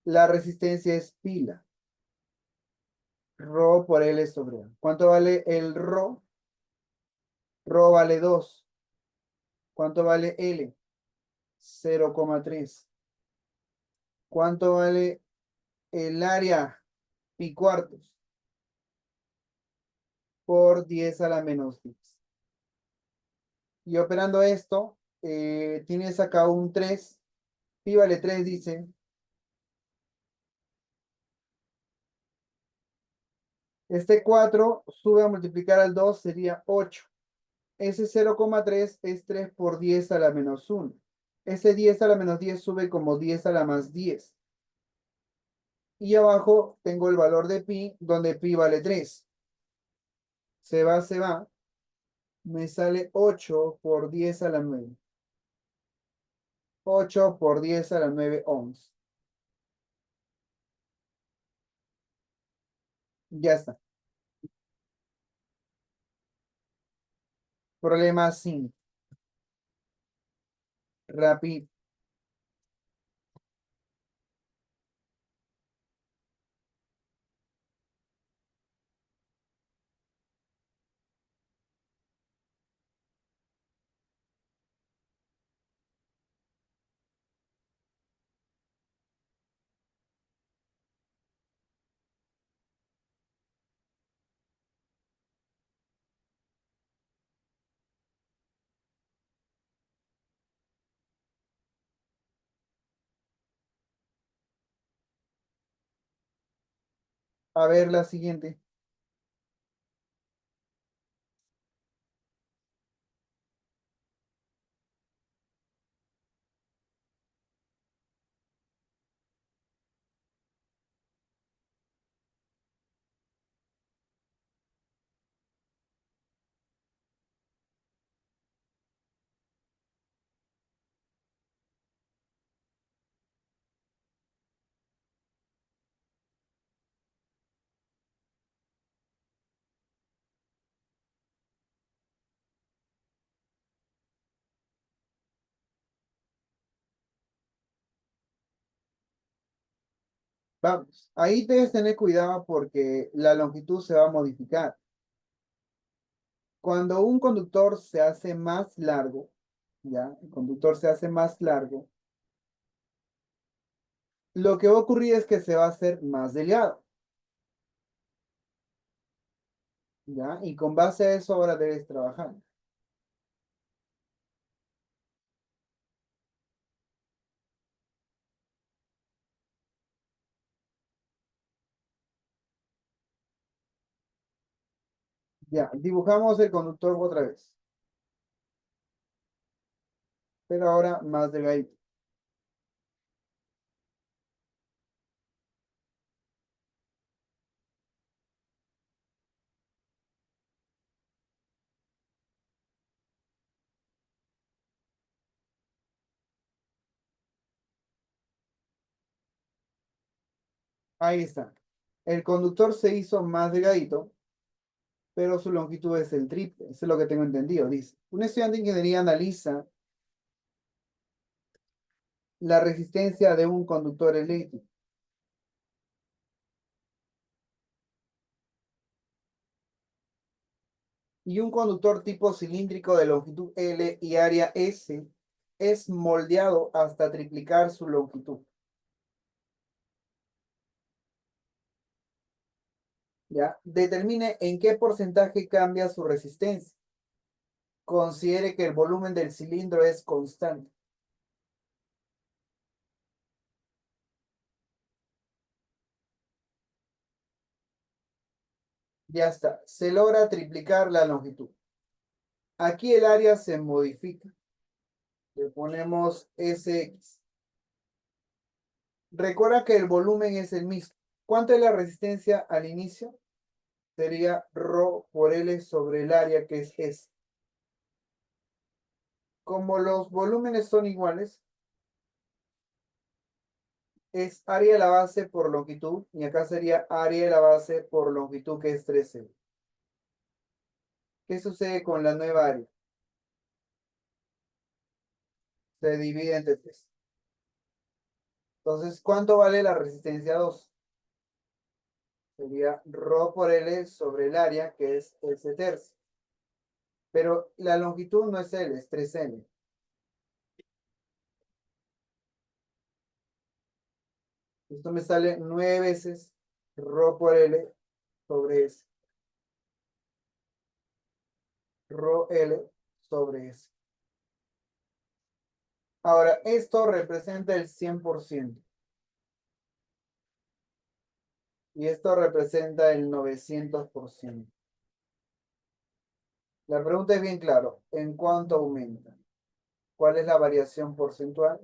S1: La resistencia es pila. Rho por L sobre A. ¿Cuánto vale el rho? Rho vale 2. ¿Cuánto vale L? 0,3. ¿Cuánto vale el área? Pi cuartos por 10 a la menos 10. Y operando esto, tienes acá un 3. Pi vale 3, dice. Este 4 sube a multiplicar al 2, sería 8. Ese 0,3 es 3 por 10 a la menos 1. Ese 10 a la menos 10 sube como 10 a la más 10. Y abajo tengo el valor de pi, donde pi vale 3. Se va, se va. Me sale 8 por 10 a la 9. 8 por 10 a la 9 ohms. Ya está. Problema 5. Rápido. A ver la siguiente. Vamos. Ahí debes tener cuidado porque la longitud se va a modificar. Cuando un conductor se hace más largo, ¿ya? El conductor se hace más largo, lo que va a ocurrir es que se va a hacer más delgado, ¿ya? Y con base a eso ahora debes trabajar. Ya, dibujamos el conductor otra vez, pero ahora más delgadito. Ahí está. El conductor se hizo más delgadito, pero su longitud es el triple. Eso es lo que tengo entendido, dice. Un estudiante de ingeniería analiza la resistencia de un conductor eléctrico. Y un conductor tipo cilíndrico de longitud L y área S es moldeado hasta triplicar su longitud. ¿Ya? Determine en qué porcentaje cambia su resistencia. Considere que el volumen del cilindro es constante. Ya está. Se logra triplicar la longitud. Aquí el área se modifica. Le ponemos Sx. Recuerda que el volumen es el mismo. ¿Cuánto es la resistencia al inicio? Sería ρ por L sobre el área que es S. Como los volúmenes son iguales, es área de la base por longitud y acá sería área de la base por longitud que es 13. ¿Qué sucede con la nueva área? Se divide entre 3. Entonces, ¿cuánto vale la resistencia 2? Sería ρ por L sobre el área que es S tercio. Pero la longitud no es L, es 3L. Esto me sale 9 veces ρ por L sobre S. Rho L sobre S. Ahora, esto representa el 100% y esto representa el 900%. La pregunta es bien claro, ¿en cuánto aumenta? ¿Cuál es la variación porcentual?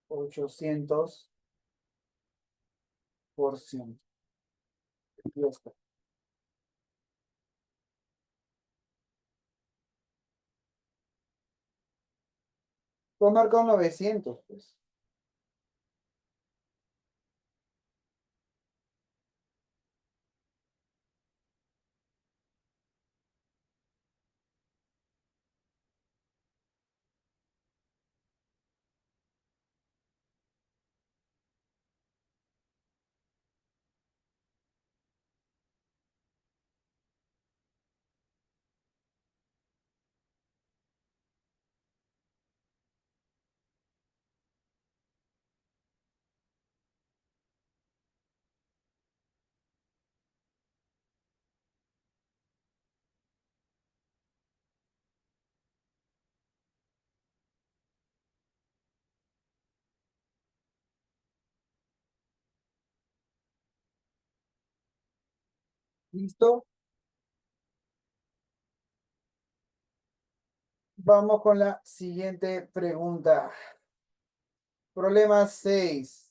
S1: 800%. Ya está. Pues marcó 900, pues. ¿Listo? Vamos con la siguiente pregunta. Problema 6.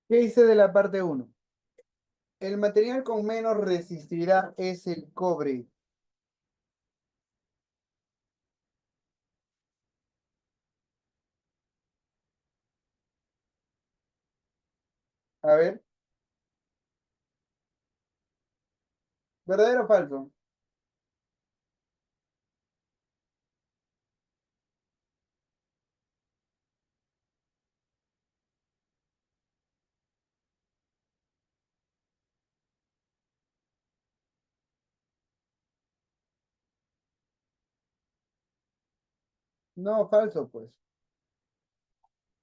S1: ¿Qué hice de la parte 1? El material con menos resistirá es el cobre. A ver, ¿verdadero o falso? No, falso, pues.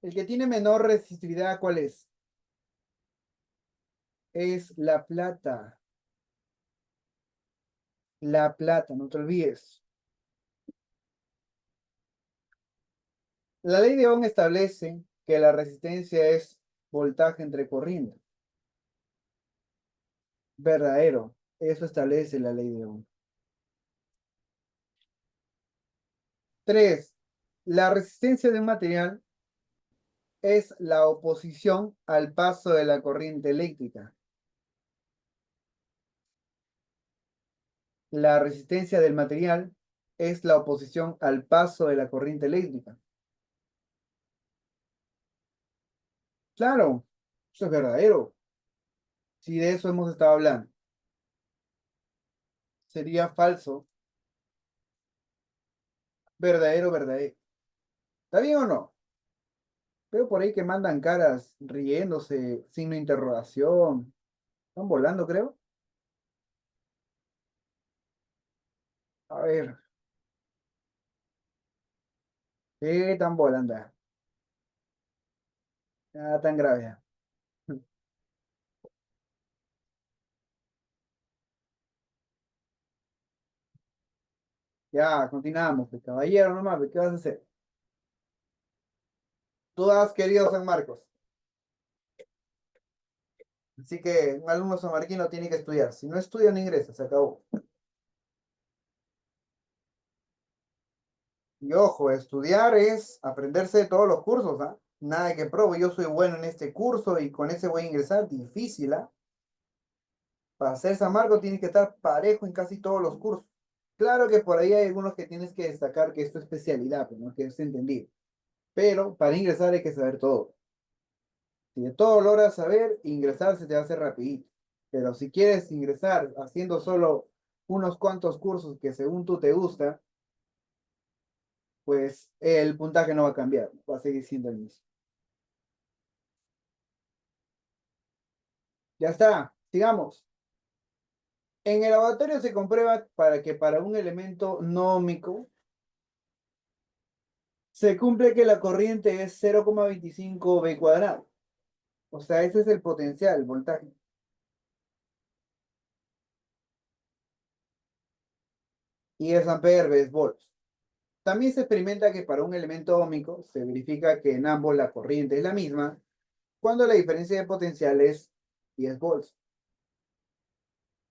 S1: El que tiene menor resistividad, ¿cuál es? Es la plata. La plata, no te olvides. La ley de Ohm establece que la resistencia es voltaje entre corriente. Verdadero. Eso establece la ley de Ohm. 3. La resistencia de un material es la oposición al paso de la corriente eléctrica. La resistencia del material es la oposición al paso de la corriente eléctrica. Claro, eso es verdadero. Si de eso hemos estado hablando, sería falso, verdadero, verdadero. ¿Está bien o no? Veo por ahí que mandan caras riéndose, signo de interrogación. Están volando, creo. A ver, ¿qué están volando? Nada tan grave. Ya, continuamos, pues, caballero nomás, pues, ¿qué vas a hacer? Tú has querido San Marcos, así que un alumno sanmarquino tiene que estudiar. Si no estudia, no ingresa, se acabó. Y ojo, estudiar es aprenderse de todos los cursos, ¿ah? Nada de que probo, yo soy bueno en este curso y con ese voy a ingresar, difícil, ¿ah? Para ser San Marcos tienes que estar parejo en casi todos los cursos. Claro que por ahí hay algunos que tienes que destacar que es tu especialidad, pues, ¿no? Que es entendido. Pero para ingresar hay que saber todo. Si de todo logras saber, ingresar se te va a hacer rapidito. Pero si quieres ingresar haciendo solo unos cuantos cursos que según tú te gusta, pues el puntaje no va a cambiar, va a seguir siendo el mismo. Ya está, sigamos. En el laboratorio se comprueba para que para un elemento no óhmico se cumple que la corriente es 0,25 V cuadrado. O sea, ese es el potencial, el voltaje. Y es ampere es volts. También se experimenta que para un elemento óhmico se verifica que en ambos la corriente es la misma cuando la diferencia de potencial es 10 volts.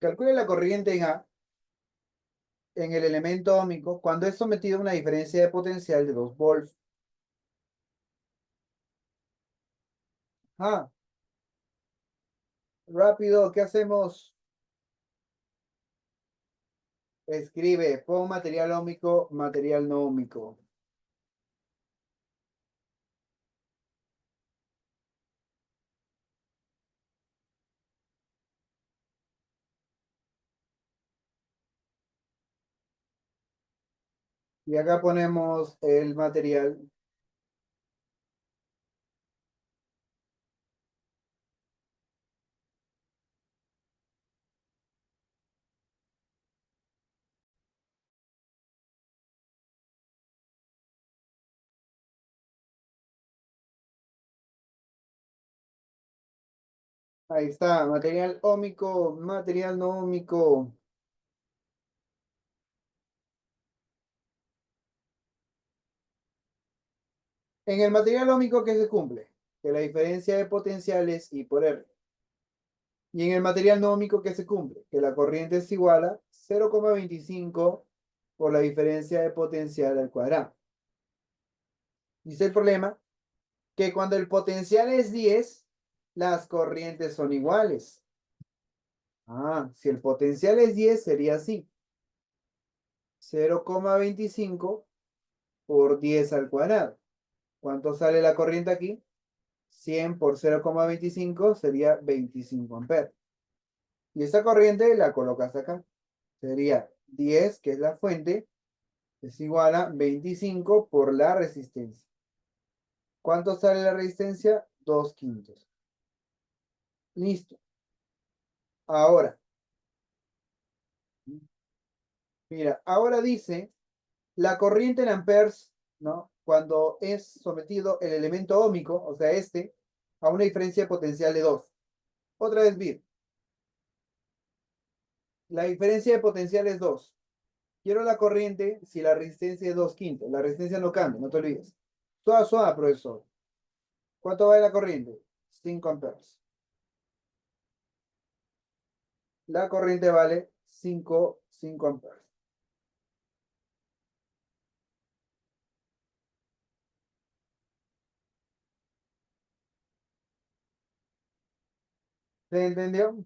S1: Calcule la corriente en A en el elemento óhmico cuando es sometido a una diferencia de potencial de 2 volts. Ah, rápido, ¿qué hacemos? Escribe, pon material óhmico, material no óhmico. Y acá ponemos el material. Ahí está, material óhmico, material no óhmico. En el material óhmico, ¿qué se cumple? Que la diferencia de potenciales I por R. Y en el material no óhmico, ¿qué se cumple? Que la corriente es igual a 0,25 por la diferencia de potencial al cuadrado. Dice el problema que cuando el potencial es 10, las corrientes son iguales. Ah, si el potencial es 10, sería así. 0,25 por 10 al cuadrado. ¿Cuánto sale la corriente aquí? 100 por 0,25 sería 25 amperes. Y esa corriente la colocas acá. Sería 10, que es la fuente, es igual a 25 por la resistencia. ¿Cuánto sale la resistencia? 2 quintos. Listo. Ahora, mira, ahora dice la corriente en amperes, ¿no? Cuando es sometido el elemento óhmico, o sea, este, a una diferencia potencial de 2. Otra vez bien, la diferencia de potencial es 2. Quiero la corriente si la resistencia es 2 quintos. La resistencia no cambia, no te olvides. Suave, suave, profesor. ¿Cuánto vale la corriente? 5 amperes. La corriente vale 5 amperes. ¿Se entendió?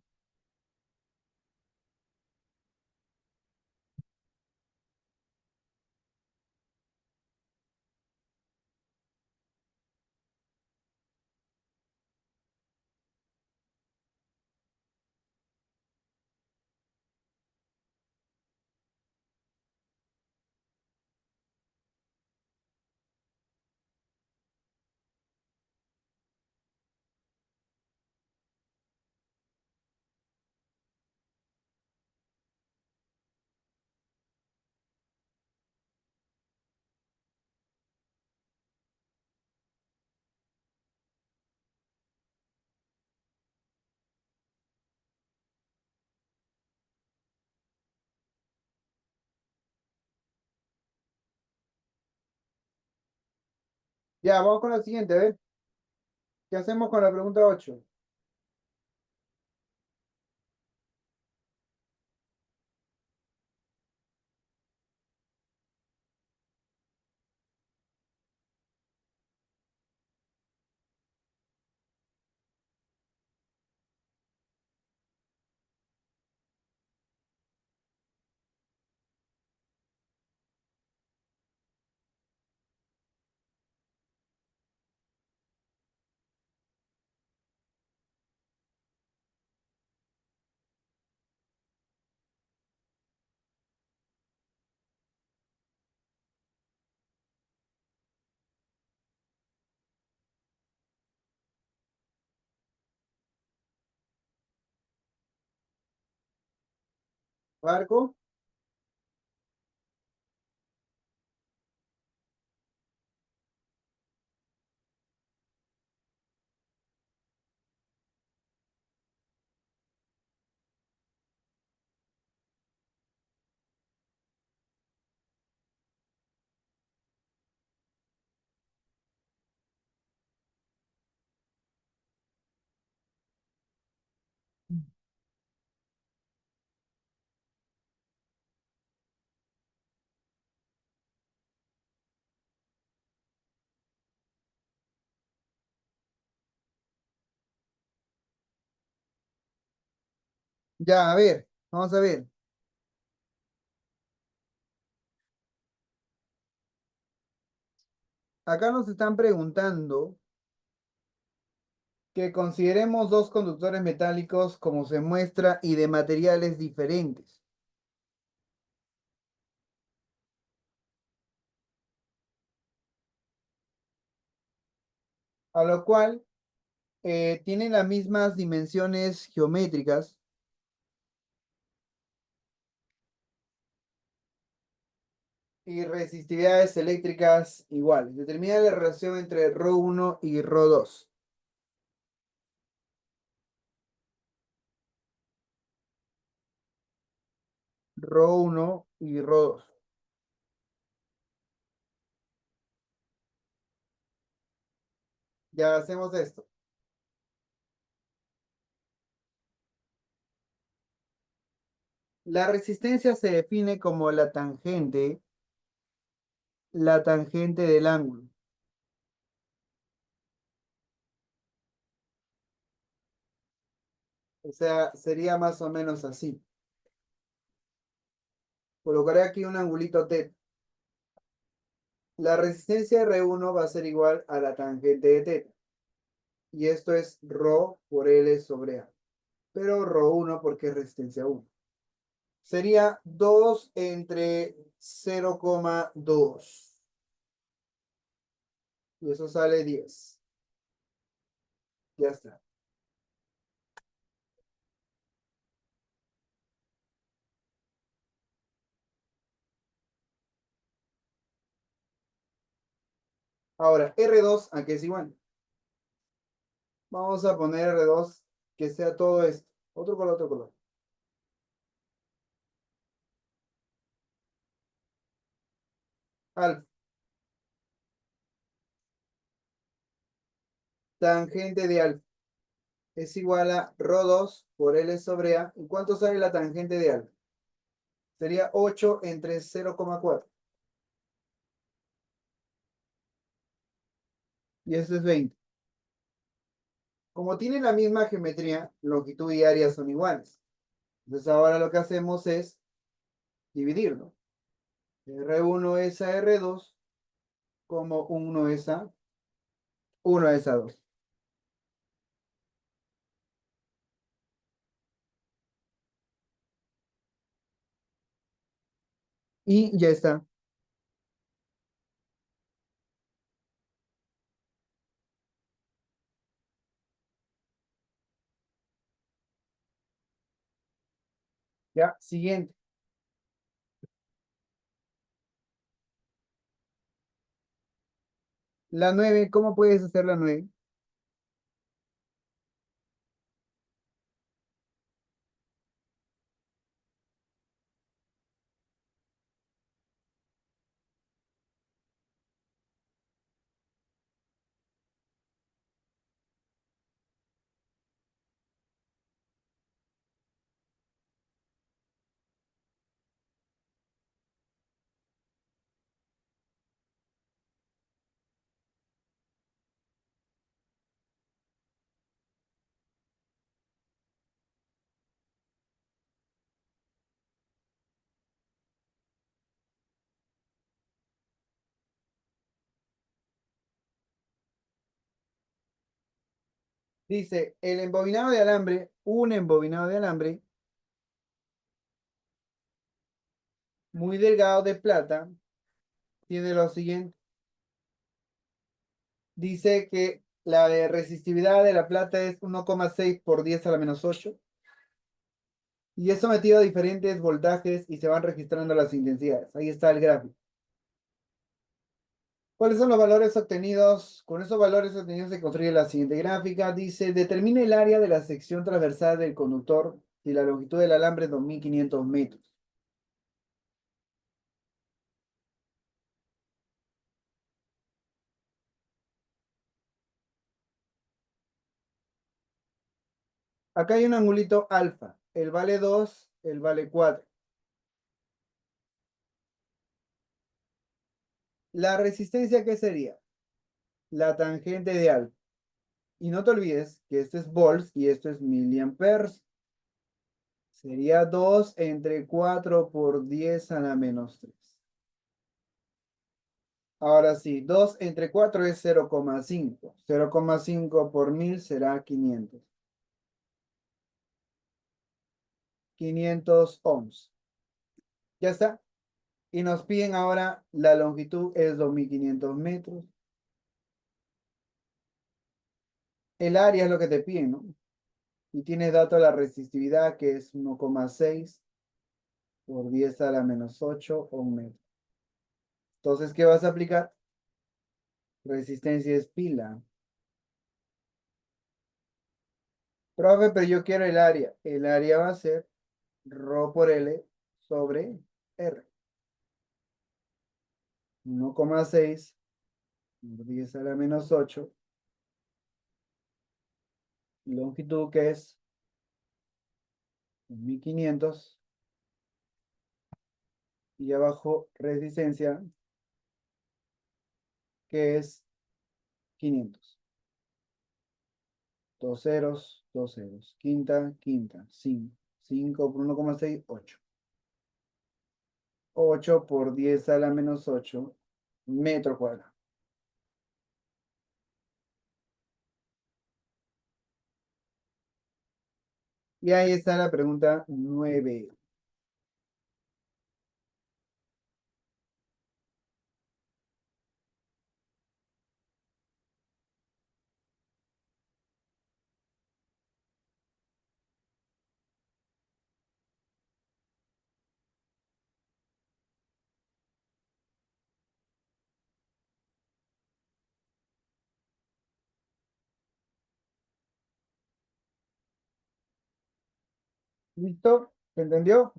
S1: Ya, vamos con la siguiente, a ver. ¿Qué hacemos con la pregunta 8? Barco. Ya, a ver, vamos a ver. Acá nos están preguntando que consideremos dos conductores metálicos como se muestra y de materiales diferentes, a lo cual tienen las mismas dimensiones geométricas y resistividades eléctricas iguales. Determina la relación entre ρ1 y ρ2. ρ1 y ρ2. Ya hacemos esto. La resistencia se define como la tangente del ángulo. O sea, sería más o menos así. Colocaré aquí un angulito θ. La resistencia R1 va a ser igual a la tangente de θ. Y esto es ρ por L sobre A. Pero ρ1 porque es resistencia 1. Sería 2 entre 0,2. Y eso sale 10. Ya está. Ahora, R2, ¿a qué es igual? Vamos a poner R2 que sea todo esto. Otro color, otro color. Alfa. Tangente de alfa es igual a ρ2 por L sobre A. ¿Y cuánto sale la tangente de alfa? Sería 8 entre 0,4. Y esto es 20. Como tienen la misma geometría, longitud y área son iguales. Entonces ahora lo que hacemos es dividirlo. R1 es a R2 como 1 es a 2. Y ya está. Ya, siguiente. La 9, ¿cómo puedes hacer la 9? Dice, el embobinado de alambre, un embobinado de alambre muy delgado de plata, tiene lo siguiente. Dice que la de resistividad de la plata es 1,6 por 10 a la menos 8 y es sometido a diferentes voltajes y se van registrando las intensidades. Ahí está el gráfico. ¿Cuáles son los valores obtenidos? Con esos valores obtenidos se construye la siguiente gráfica. Dice, determine el área de la sección transversal del conductor si la longitud del alambre es 2500 metros. Acá hay un angulito alfa. El vale 2, el vale 4. La resistencia, ¿qué sería? La tangente de alfa. Y no te olvides que esto es volts y esto es miliamperes. Sería 2 entre 4 por 10 a la menos 3. Ahora sí, 2 entre 4 es 0,5. 0,5 por 1000 será 500. 500 ohms. Ya está. Y nos piden ahora la longitud es 2500 metros. El área es lo que te piden, ¿no? Y tienes dato de la resistividad que es 1,6 por 10 a la menos 8 ohms. Entonces, ¿qué vas a aplicar? Resistencia es pila. Profe, pero yo quiero el área. El área va a ser ρ por L sobre R. 1,6 por 10 a la menos 8. Longitud que es 1500. Y abajo resistencia que es 500. Dos ceros, dos ceros. Quinta, quinta. 5. 5 por 1,6, 8. 8 por 10 a la menos 8 metro cuadrado. Y ahí está la pregunta 9. ¿Listo? ¿Se entendió?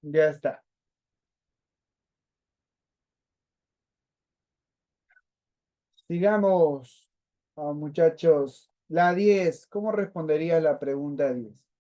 S1: Ya está. Sigamos, muchachos. La 10. ¿Cómo respondería la pregunta 10?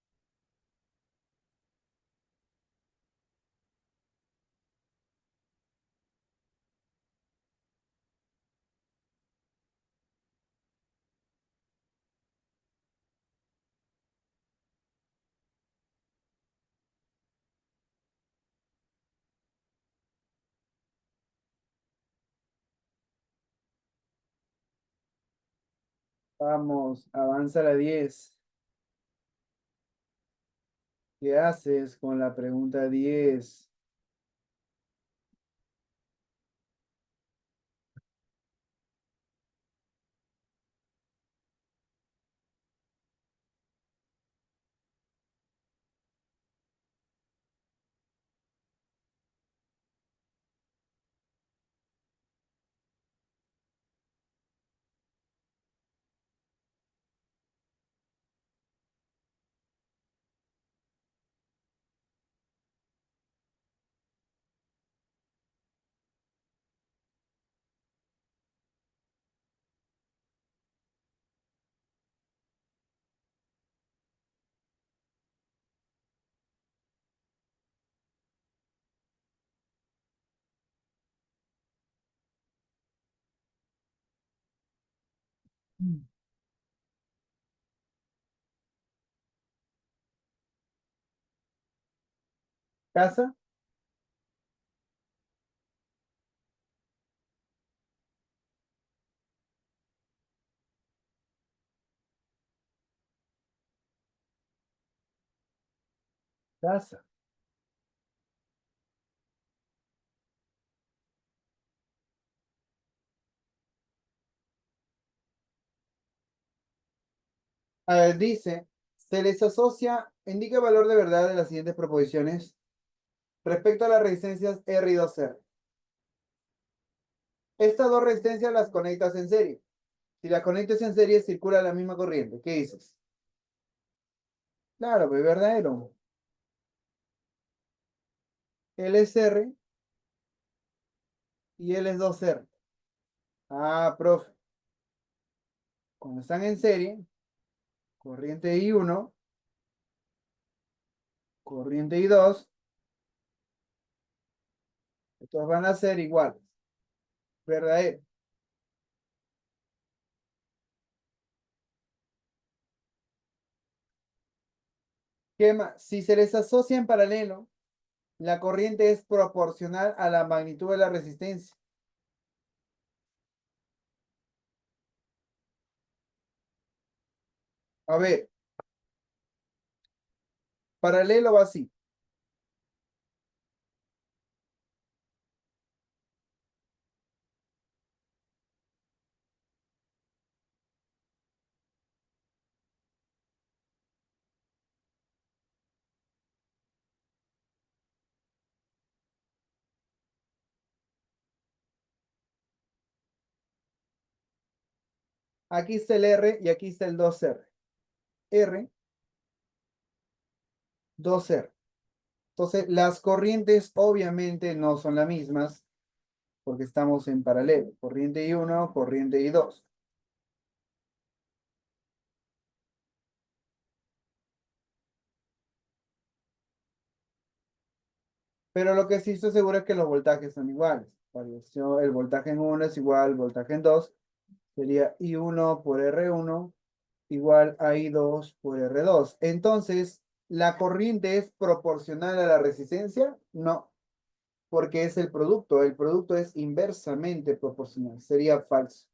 S1: Vamos, avanza la 10. ¿Qué haces con la pregunta 10? Casa, casa. A ver, dice, se les asocia, indica el valor de verdad de las siguientes proposiciones respecto a las resistencias R y 2R. Estas dos resistencias las conectas en serie. Si las conectas en serie, circula la misma corriente. ¿Qué dices? Claro, pues verdadero. L es R y L es 2R. Ah, profe. Cuando están en serie, corriente I1, corriente I2, estos van a ser iguales. Verdadero. ¿Qué más? Si se les asocia en paralelo, la corriente es proporcional a la magnitud de la resistencia. A ver, paralelo va así. Aquí está el R y aquí está el 2R. R, 2R. Entonces, las corrientes obviamente no son las mismas porque estamos en paralelo. Corriente I1, corriente I2. Pero lo que sí estoy seguro es que los voltajes son iguales. El voltaje en uno es igual al voltaje en 2. Sería I1 por R1 igual a I2 por R2. Entonces, ¿la corriente es proporcional a la resistencia? No, porque es el producto. El producto es inversamente proporcional. Sería falso.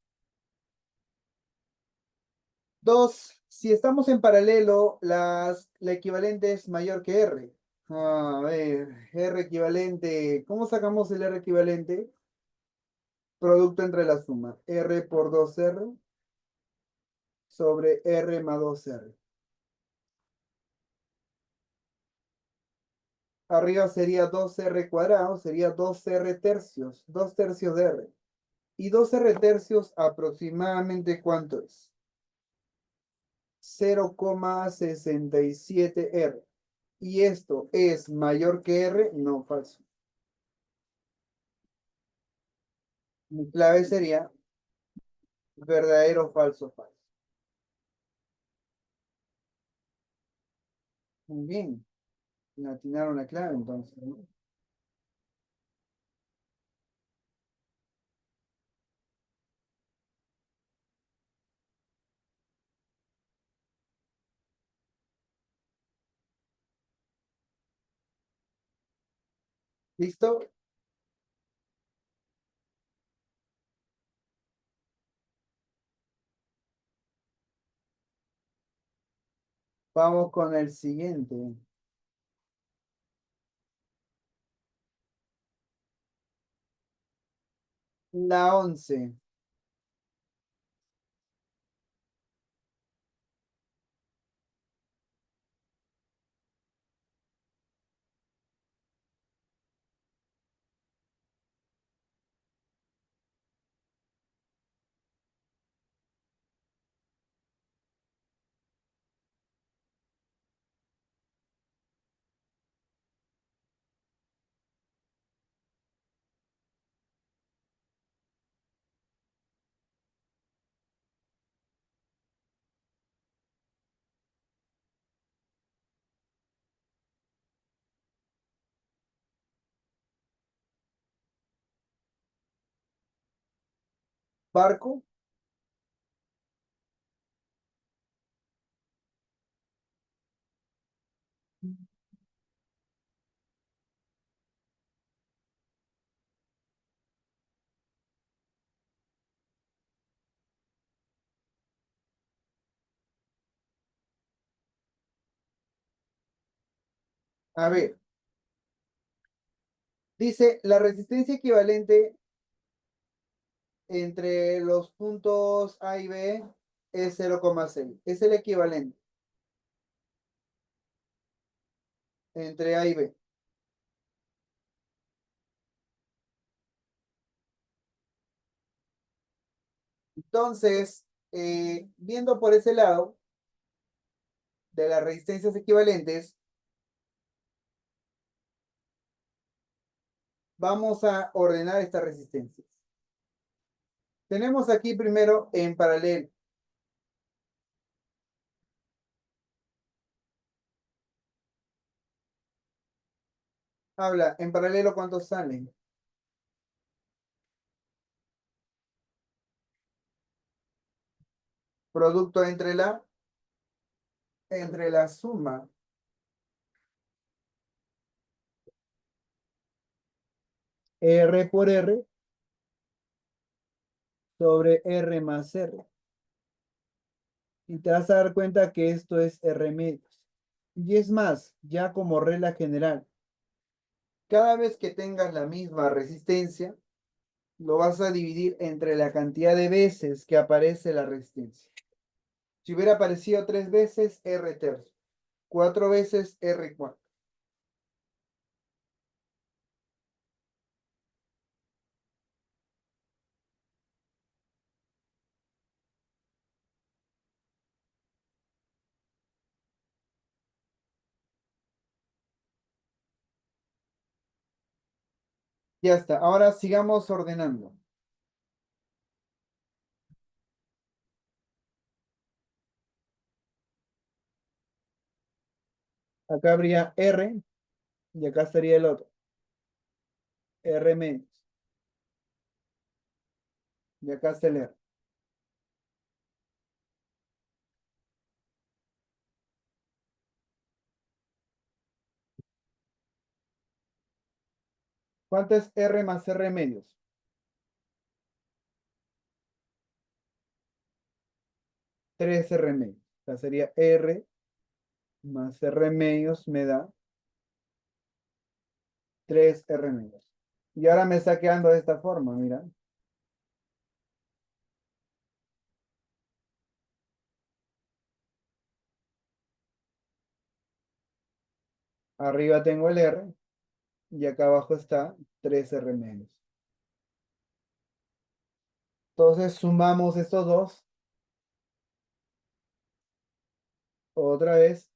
S1: Dos, si estamos en paralelo, la equivalente es mayor que R. A ver, R equivalente. ¿Cómo sacamos el R equivalente? Producto entre la suma. R por 2R sobre R más 2R. Arriba sería 2R cuadrado, sería 2R tercios, 2 tercios de R. Y 2R tercios aproximadamente, ¿cuánto es? 0,67R. ¿Y esto es mayor que R? No, falso. Mi clave sería verdadero, falso, falso. Muy bien. Me atinaron la clave entonces, ¿no? ¿Listo? Vamos con el siguiente. La 11. Barco. A ver, dice la resistencia equivalente entre los puntos A y B es 0,6. Es el equivalente entre A y B. Entonces, viendo por ese lado de las resistencias equivalentes, vamos a ordenar estas resistencias. Tenemos aquí primero en paralelo. Habla, en paralelo, ¿cuántos salen? Producto entre la suma R por R sobre R más R. Y te vas a dar cuenta que esto es R medios. Y es más, ya como regla general, cada vez que tengas la misma resistencia, lo vas a dividir entre la cantidad de veces que aparece la resistencia. Si hubiera aparecido 3 veces, R tercio. 4 veces, R cuarto. Ya está. Ahora sigamos ordenando. Acá habría R y acá estaría el otro. R menos. Y acá está el R. ¿Cuánto es R más R medios? 3 R medios. O sea, sería R más R medios me da 3 R medios. Y ahora me está quedando de esta forma, mira. Arriba tengo el R y acá abajo está 3 R medios. Entonces sumamos estos dos. Otra vez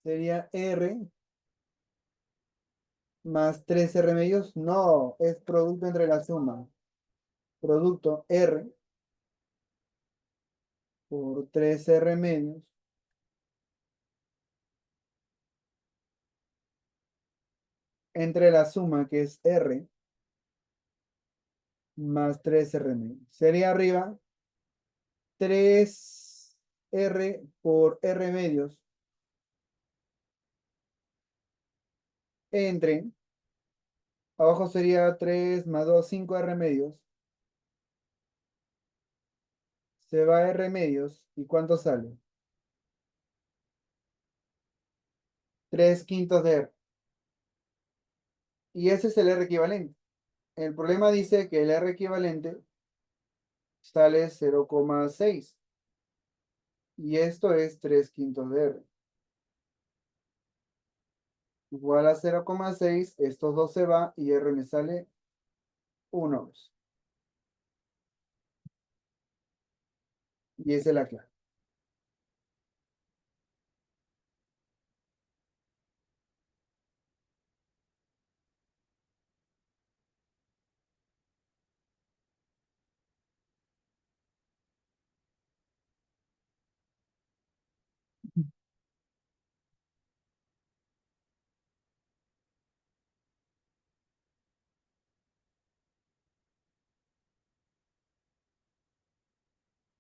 S1: sería R más 3 R medios. No, es producto entre la suma. Producto R por 3 R medios entre la suma que es R más 3 R medios. Sería arriba 3 R por R medios entre, abajo sería 3 más 2 5 R medios. Se va R medios. ¿Y cuánto sale? 3 quintos de R. Y ese es el R equivalente. El problema dice que el R equivalente sale 0,6. Y esto es 3 quintos de R. Igual a 0,6. Estos dos se va y R me sale 1. Y esa es la clave.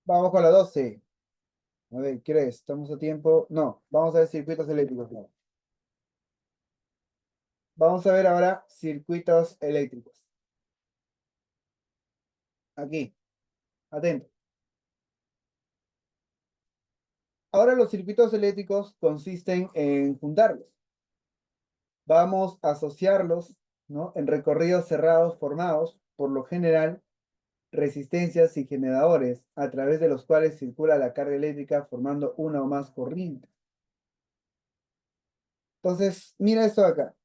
S1: Vamos con la 12. A ver, ¿qué es? ¿Estamos a tiempo? No, vamos a ver circuitos eléctricos. No. Vamos a ver ahora circuitos eléctricos. Aquí, atento. Ahora los circuitos eléctricos consisten en juntarlos. Vamos a asociarlos, ¿no? En recorridos cerrados formados, por lo general, resistencias y generadores, a través de los cuales circula la carga eléctrica formando una o más corrientes. Entonces, mira esto acá.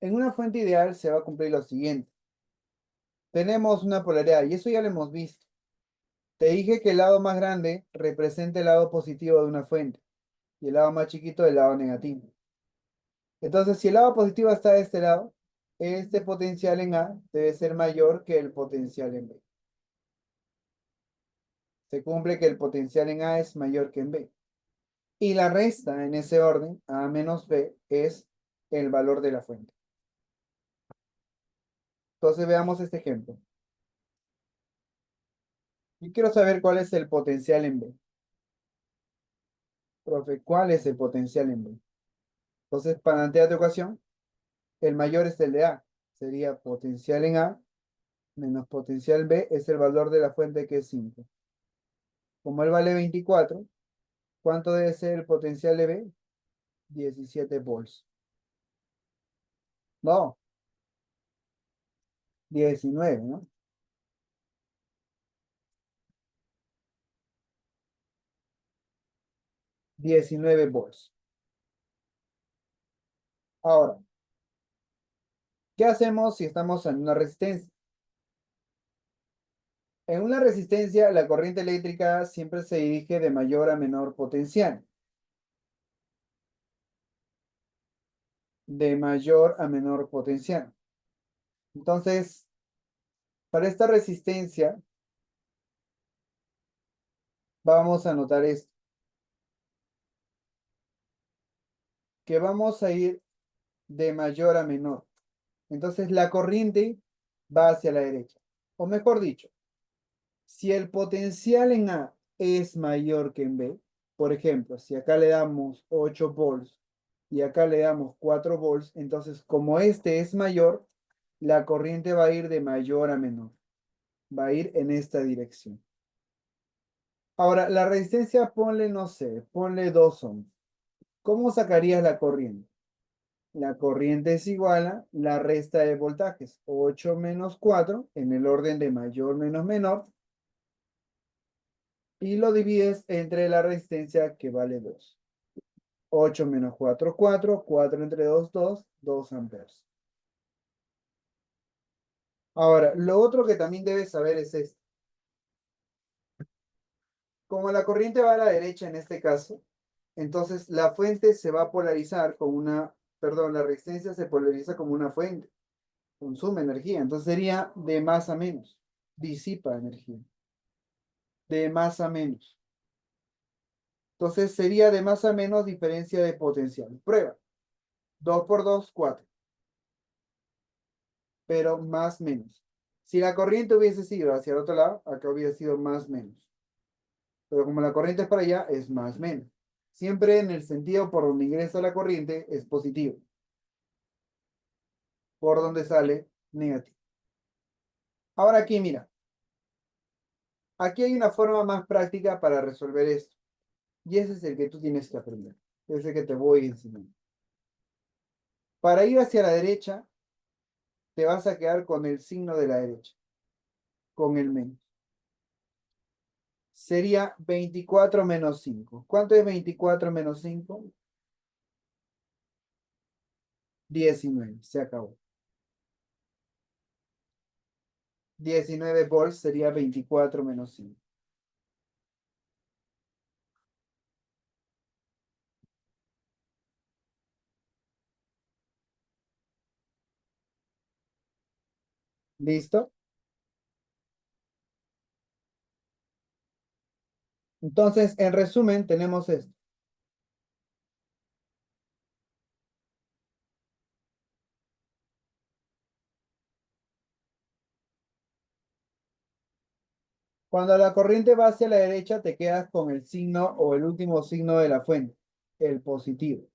S1: En una fuente ideal se va a cumplir lo siguiente. Tenemos una polaridad, y eso ya lo hemos visto. Te dije que el lado más grande representa el lado positivo de una fuente, y el lado más chiquito el lado negativo. Entonces, si el lado positivo está de este lado, este potencial en A debe ser mayor que el potencial en B. Se cumple que el potencial en A es mayor que en B. Y la resta en ese orden, A menos B, es el valor de la fuente. Entonces veamos este ejemplo. Yo quiero saber cuál es el potencial en B. Profe, ¿cuál es el potencial en B? Entonces, para plantea tu ecuación, el mayor es el de A. Sería potencial en A menos potencial B es el valor de la fuente que es 5. Como él vale 24, ¿cuánto debe ser el potencial de B? 17 volts. No, 19, ¿no? 19 volts. Ahora, ¿qué hacemos si estamos en una resistencia? En una resistencia, la corriente eléctrica siempre se dirige de mayor a menor potencial. De mayor a menor potencial. Entonces, para esta resistencia, vamos a notar esto, que vamos a ir de mayor a menor. Entonces, la corriente va hacia la derecha. O mejor dicho, si el potencial en A es mayor que en B, por ejemplo, si acá le damos 8 volts y acá le damos 4 volts, entonces como este es mayor, la corriente va a ir de mayor a menor. Va a ir en esta dirección. Ahora, la resistencia ponle, no sé, ponle 2 ohms. ¿Cómo sacarías la corriente? La corriente es igual a la resta de voltajes, 8 menos 4, en el orden de mayor menos menor, y lo divides entre la resistencia que vale 2. 8 menos 4, 4, 4 entre 2, 2, 2 amperes. Ahora, lo otro que también debes saber es esto. Como la corriente va a la derecha en este caso, entonces la fuente se va a polarizar con una, perdón, la resistencia se polariza como una fuente, consume energía, entonces sería de más a menos, disipa energía, de más a menos. Entonces sería de más a menos diferencia de potencial. Prueba, 2 por 2, 4, pero más menos. Si la corriente hubiese sido hacia el otro lado, acá hubiera sido más menos. Pero como la corriente es para allá, es más menos. Siempre en el sentido por donde ingresa la corriente es positivo. Por donde sale negativo. Ahora aquí, mira. Aquí hay una forma más práctica para resolver esto. Y ese es el que tú tienes que aprender. Ese que te voy enseñando. Para ir hacia la derecha, te vas a quedar con el signo de la derecha. Con el menos. Sería 24 menos 5. ¿Cuánto es 24 menos 5? 19. Se acabó. 19 volts sería 24 menos 5. ¿Listo? Entonces, en resumen, tenemos esto. Cuando la corriente va hacia la derecha, te quedas con el signo o el último signo de la fuente, el positivo.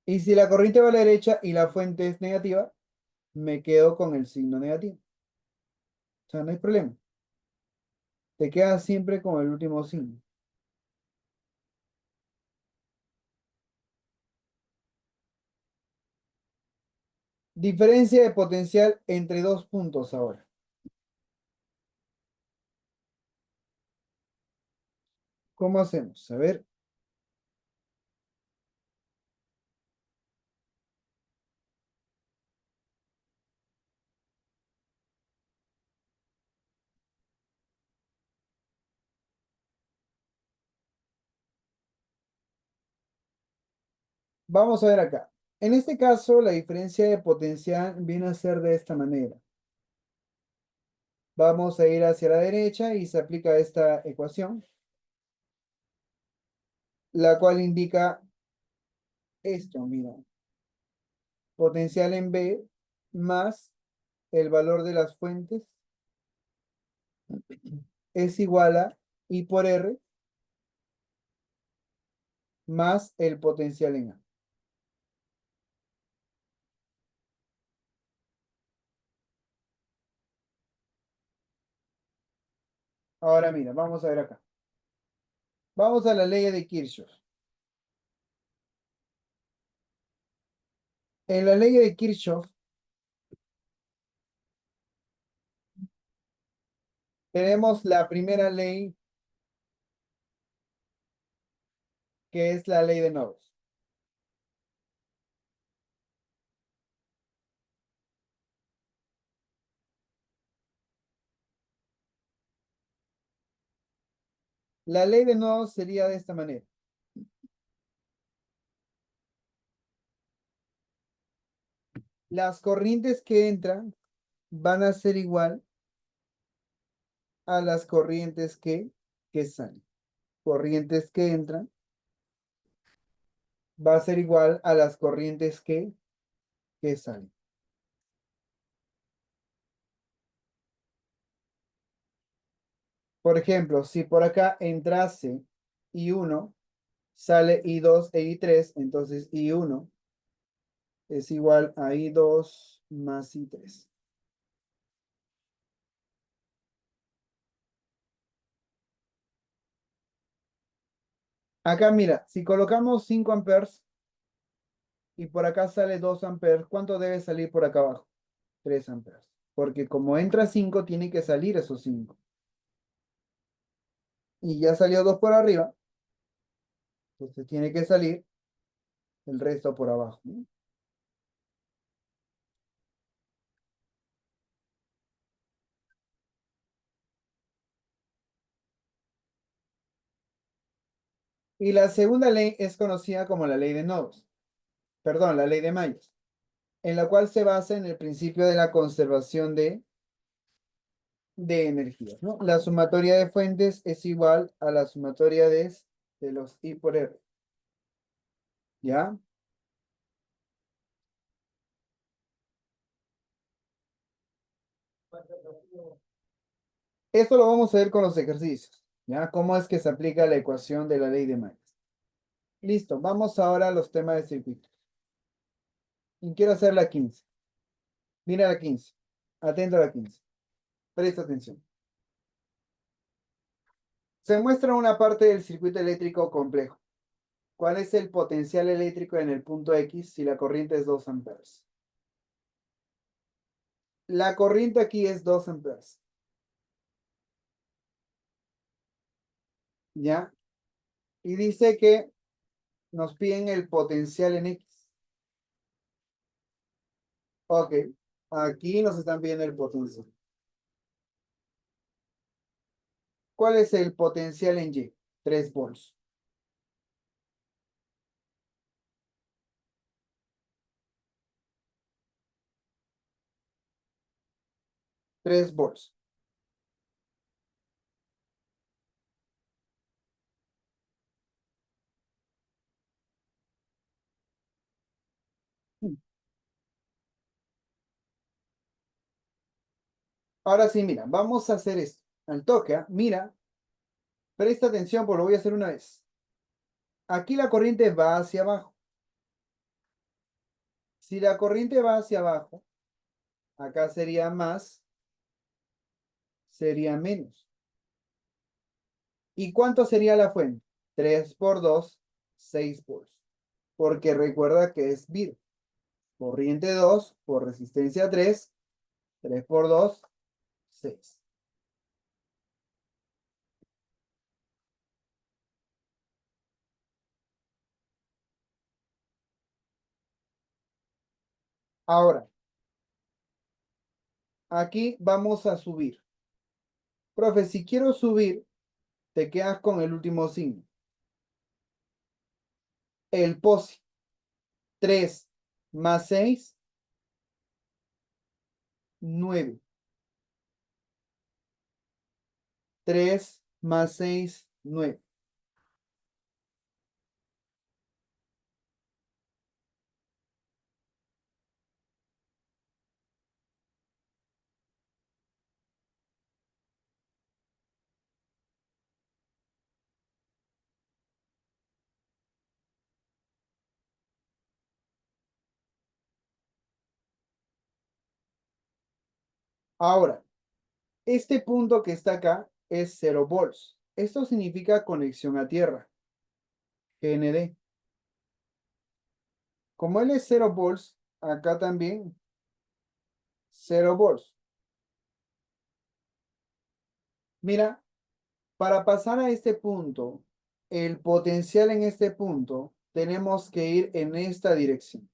S1: Y si la corriente va a la derecha y la fuente es negativa, me quedo con el signo negativo. O sea, no hay problema. Te quedas siempre con el último signo. Diferencia de potencial entre dos puntos ahora. ¿Cómo hacemos? A ver, vamos a ver acá. En este caso, la diferencia de potencial viene a ser de esta manera. Vamos a ir hacia la derecha y se aplica esta ecuación, la cual indica esto, mira. Potencial en B más el valor de las fuentes es igual a I por R más el potencial en A. Ahora mira, vamos a ver acá. Vamos a la ley de Kirchhoff. En la ley de Kirchhoff tenemos la primera ley, que es la ley de nodos. La ley de nodos sería de esta manera. Las corrientes que entran van a ser igual a las corrientes que salen. Corrientes que entran va a ser igual a las corrientes que salen. Por ejemplo, si por acá entrase I1, sale I2 e I3, entonces I1 es igual a I2 más I3. Acá mira, si colocamos 5 amperes y por acá sale 2 amperes, ¿cuánto debe salir por acá abajo? 3 amperes. Porque como entra 5, tiene que salir esos 5. Y ya salió 2 por arriba, entonces tiene que salir el resto por abajo, ¿no? Y la segunda ley es conocida como la ley de nodos, perdón, la ley de Mayos, en la cual se basa en el principio de la conservación de energías, ¿no? La sumatoria de fuentes es igual a la sumatoria de los I por R, ¿ya? Esto lo vamos a ver con los ejercicios, ¿ya? ¿Cómo es que se aplica la ecuación de la ley de Mayos? Listo, vamos ahora a los temas de circuitos. Y quiero hacer la 15. Mira la 15. Atento a la 15. Presta atención. Se muestra una parte del circuito eléctrico complejo. ¿Cuál es el potencial eléctrico en el punto X si la corriente es 2 amperes? La corriente aquí es 2 amperes. ¿Ya? Y dice que nos piden el potencial en X. Ok. Aquí nos están pidiendo el potencial. ¿Cuál es el potencial en Y? 3 volts. 3 volts. Ahora sí, mira, vamos a hacer esto. Al toque, ¿ah? Mira, presta atención, porque lo voy a hacer una vez. Aquí la corriente va hacia abajo. Si la corriente va hacia abajo, acá sería más sería menos. ¿Y cuánto sería la fuente? 3 por 2, 6 volts. Porque recuerda que es vir. Corriente 2 por resistencia 3, 3 por 2, 6. Ahora, aquí vamos a subir. Profe, si quiero subir, te quedas con el último signo. El POSI. 3 más 6, 9. 3 más 6, 9. Ahora, este punto que está acá es 0 volts. Esto significa conexión a tierra, GND. Como él es 0 volts, acá también 0 volts. Mira, para pasar a este punto, el potencial en este punto, tenemos que ir en esta dirección.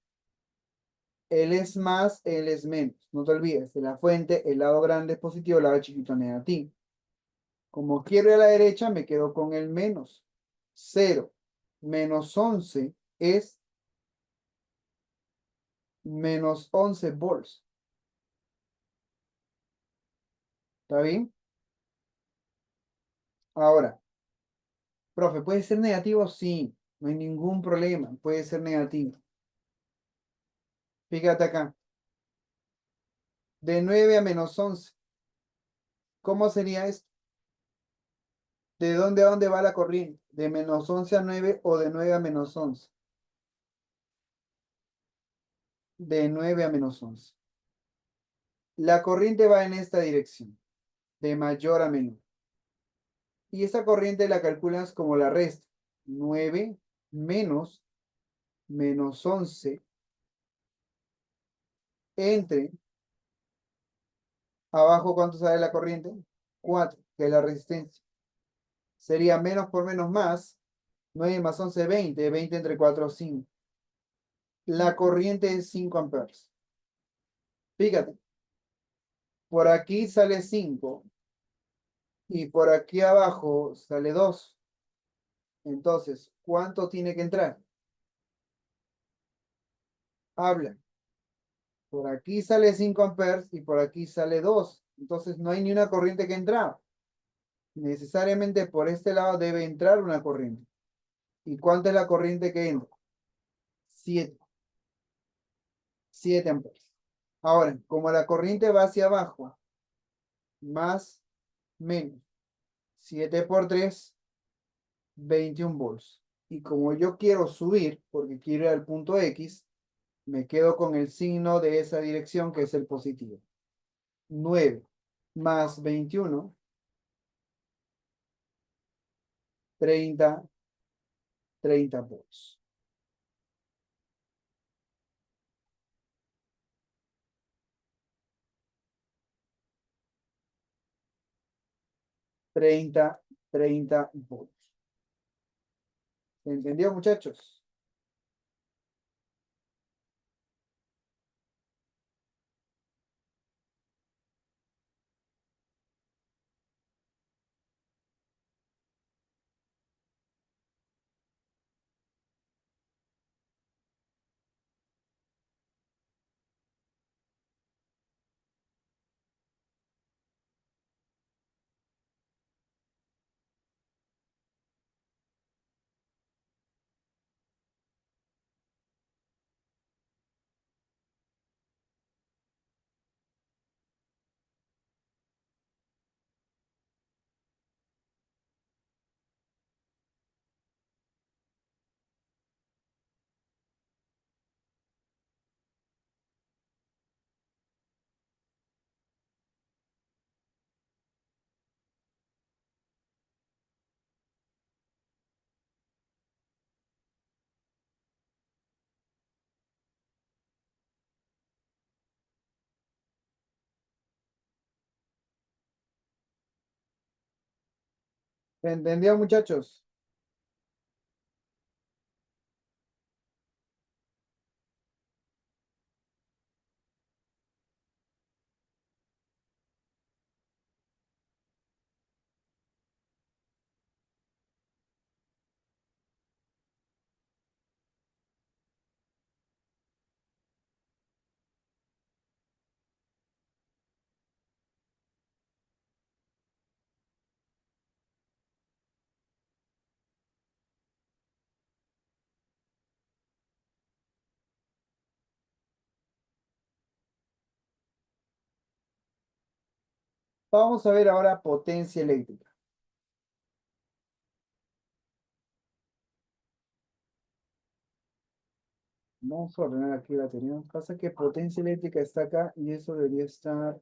S1: Él es más, él es menos. No te olvides, de la fuente, el lado grande es positivo, el lado chiquito negativo. Como quiero ir a la derecha, me quedo con el menos. 0 menos 11 es menos 11 volts. ¿Está bien? Ahora, profe, ¿puede ser negativo? Sí, no hay ningún problema. Puede ser negativo. Fíjate acá. De 9 a menos 11. ¿Cómo sería esto? ¿De dónde a dónde va la corriente? ¿De menos 11 a 9 o de 9 a menos 11? De 9 a menos 11. La corriente va en esta dirección, de mayor a menor. Y esa corriente la calculas como la resta. 9 menos menos 11 entre abajo, ¿cuánto sale la corriente? 4, que es la resistencia. Sería menos por menos más. 9 más 11, 20. 20 entre 4, 5. La corriente es 5 amperes. Fíjate, por aquí sale 5 y por aquí abajo sale 2. Entonces, ¿cuánto tiene que entrar? Habla. Por aquí sale 5 amperes y por aquí sale 2. Entonces, no hay ni una corriente que entra. Necesariamente por este lado debe entrar una corriente. ¿Y cuánto es la corriente que entra? 7. 7 amperes. Ahora, como la corriente va hacia abajo, más, menos, 7 por 3, 21 volts. Y como yo quiero subir, porque quiero ir al punto X, me quedo con el signo de esa dirección que es el positivo. 9 más 21, 30, 30 volts. 30, 30 volts. ¿Se entendió, muchachos? ¿Entendió, muchachos? Vamos a ver ahora potencia eléctrica. Vamos a ordenar aquí la teoría. Pasa que potencia eléctrica está acá y eso debería estar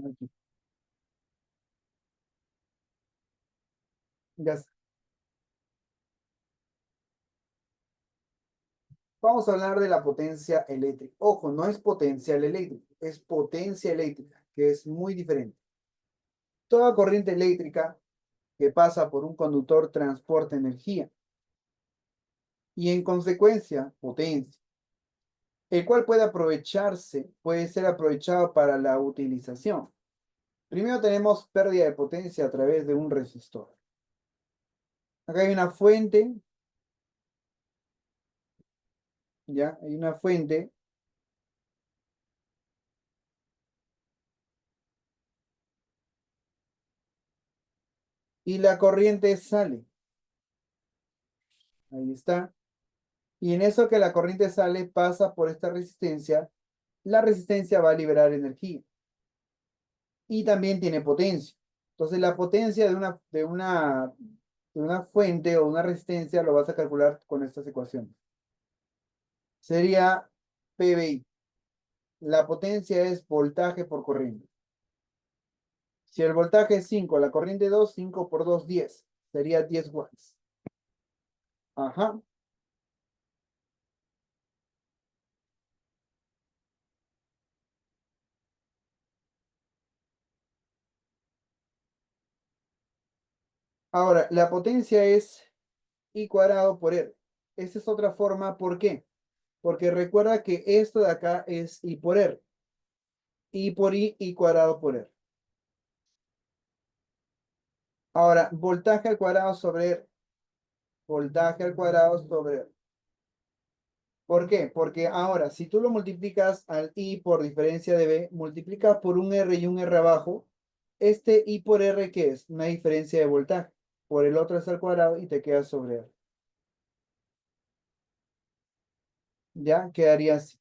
S1: aquí. Ya está. Vamos a hablar de la potencia eléctrica. Ojo, no es potencial eléctrico, es potencia eléctrica, que es muy diferente. Toda corriente eléctrica que pasa por un conductor transporta energía y en consecuencia potencia, el cual puede ser aprovechado para la utilización. Primero tenemos pérdida de potencia a través de un resistor. Acá hay una fuente, ¿ya? Hay una fuente y la corriente sale. Ahí está. Y en eso que la corriente sale, pasa por esta resistencia, la resistencia va a liberar energía y también tiene potencia. Entonces la potencia de una fuente o una resistencia lo vas a calcular con estas ecuaciones. Sería PBI. La potencia es voltaje por corriente. Si el voltaje es 5, la corriente 2, 5 por 2, 10. Sería 10 watts. Ajá. Ahora, la potencia es I cuadrado por R. Esta es otra forma. ¿Por qué? Porque recuerda que esto de acá es I por R. I por I cuadrado por R. Ahora, voltaje al cuadrado sobre R. Voltaje al cuadrado sobre R. ¿Por qué? Porque ahora, si tú lo multiplicas al I por diferencia de B, multiplicas por un R y un R abajo, este I por R, ¿qué es? Una diferencia de voltaje. Por el otro es al cuadrado y te queda sobre R. ¿Ya? Quedaría así.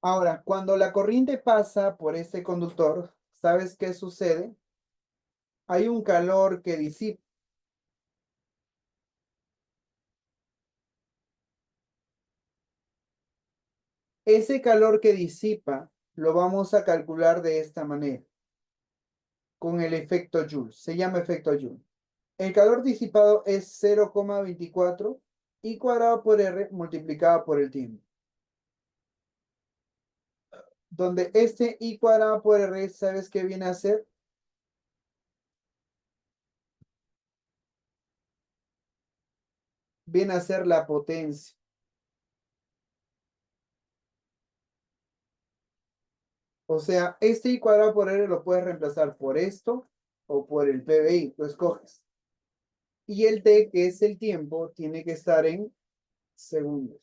S1: Ahora, cuando la corriente pasa por este conductor, ¿sabes qué sucede? Hay un calor que disipa. Ese calor que disipa lo vamos a calcular de esta manera, con el efecto Joule. Se llama efecto Joule. El calor disipado es 0,24 I cuadrado por R multiplicado por el tiempo. Donde este I cuadrado por R, ¿sabes qué viene a ser? Viene a ser la potencia. O sea, este I cuadrado por R lo puedes reemplazar por esto o por el PBI, lo escoges. Y el T, que es el tiempo, tiene que estar en segundos.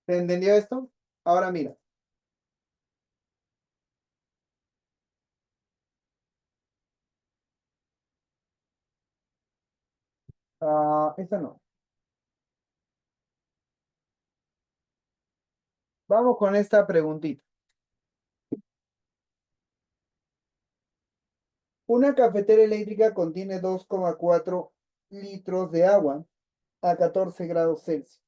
S1: ¿Te entendió esto? Ahora mira, Esta no. Vamos con esta preguntita. Una cafetera eléctrica contiene 2,4 litros de agua a 14 grados Celsius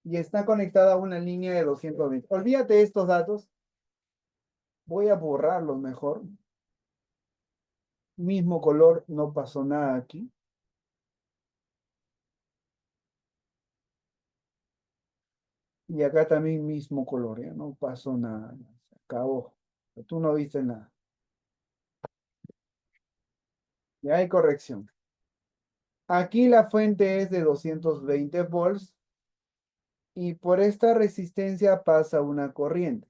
S1: y está conectada a una línea de 220. Olvídate de estos datos. Voy a borrarlos mejor. Mismo color, no pasó nada aquí. Y acá también mismo color, ya no pasó nada. Se acabó. Tú no viste nada. Ya hay corrección. Aquí la fuente es de 220 volts y por esta resistencia pasa una corriente.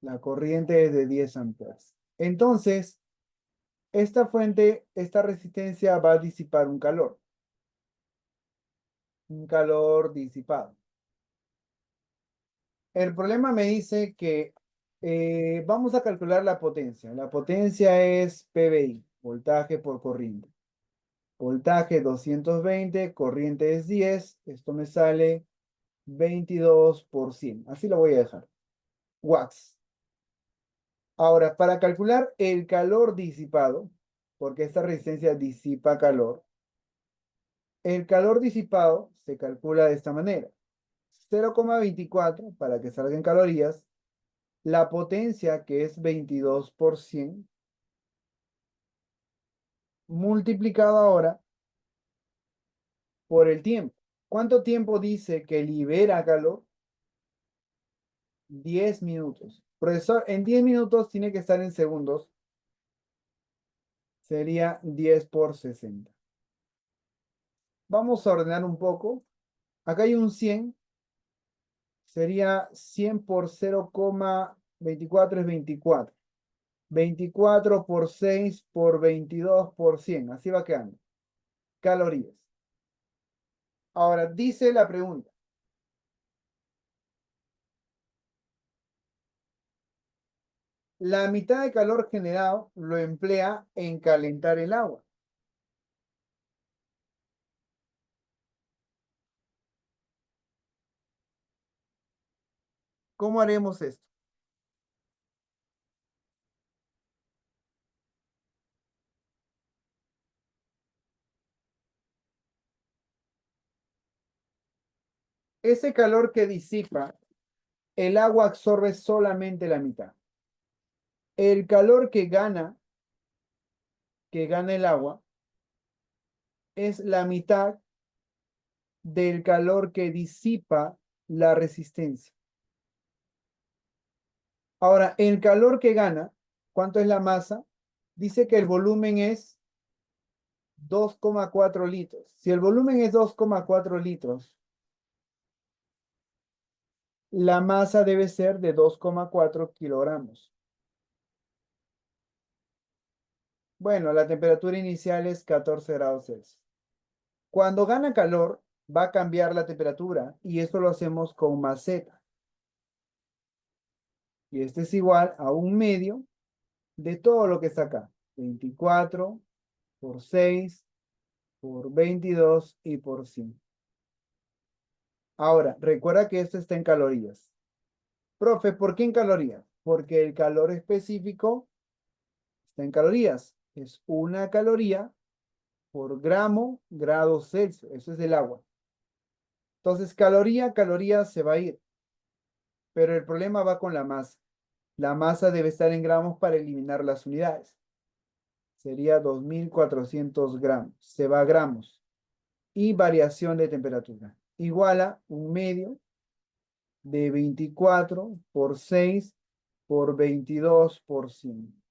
S1: La corriente es de 10 amperes. Entonces, esta fuente, esta resistencia va a disipar un calor disipado. El problema me dice que vamos a calcular la potencia. La potencia es PVI, voltaje por corriente. Voltaje 220, corriente es 10. Esto me sale 22%. Así lo voy a dejar. Watts. Ahora, para calcular el calor disipado, porque esta resistencia disipa calor, el calor disipado se calcula de esta manera. 0,24 para que salga en calorías. La potencia, que es 22%, multiplicado ahora por el tiempo. ¿Cuánto tiempo dice que libera calor? 10 minutos. Profesor, en 10 minutos tiene que estar en segundos. Sería 10 por 60. Vamos a ordenar un poco. Acá hay un 100. Sería 100 por 0,24 es 24. 24 por 6 por 22 por 100. Así va quedando. Calorías. Ahora, dice la pregunta. La mitad de calor generado lo emplea en calentar el agua. ¿Cómo haremos esto? Ese calor que disipa, el agua absorbe solamente la mitad. El calor que gana el agua, es la mitad del calor que disipa la resistencia. Ahora, el calor que gana, ¿cuánto es la masa? Dice que el volumen es 2,4 litros. Si el volumen es 2,4 litros, la masa debe ser de 2,4 kilogramos. Bueno, la temperatura inicial es 14 grados Celsius. Cuando gana calor, va a cambiar la temperatura y esto lo hacemos con más Z. Y este es igual a un medio de todo lo que está acá. 24 por 6 por 22 y por 100. Ahora, recuerda que esto está en calorías. Profe, ¿por qué en calorías? Porque el calor específico está en calorías. Es una caloría por grado Celsius. Eso es el agua. Entonces, caloría se va a ir. Pero el problema va con la masa. La masa debe estar en gramos para eliminar las unidades. Sería 2400 gramos. Se va a gramos. Y variación de temperatura. Igual a un medio de 24 por 6 por 22 por 100.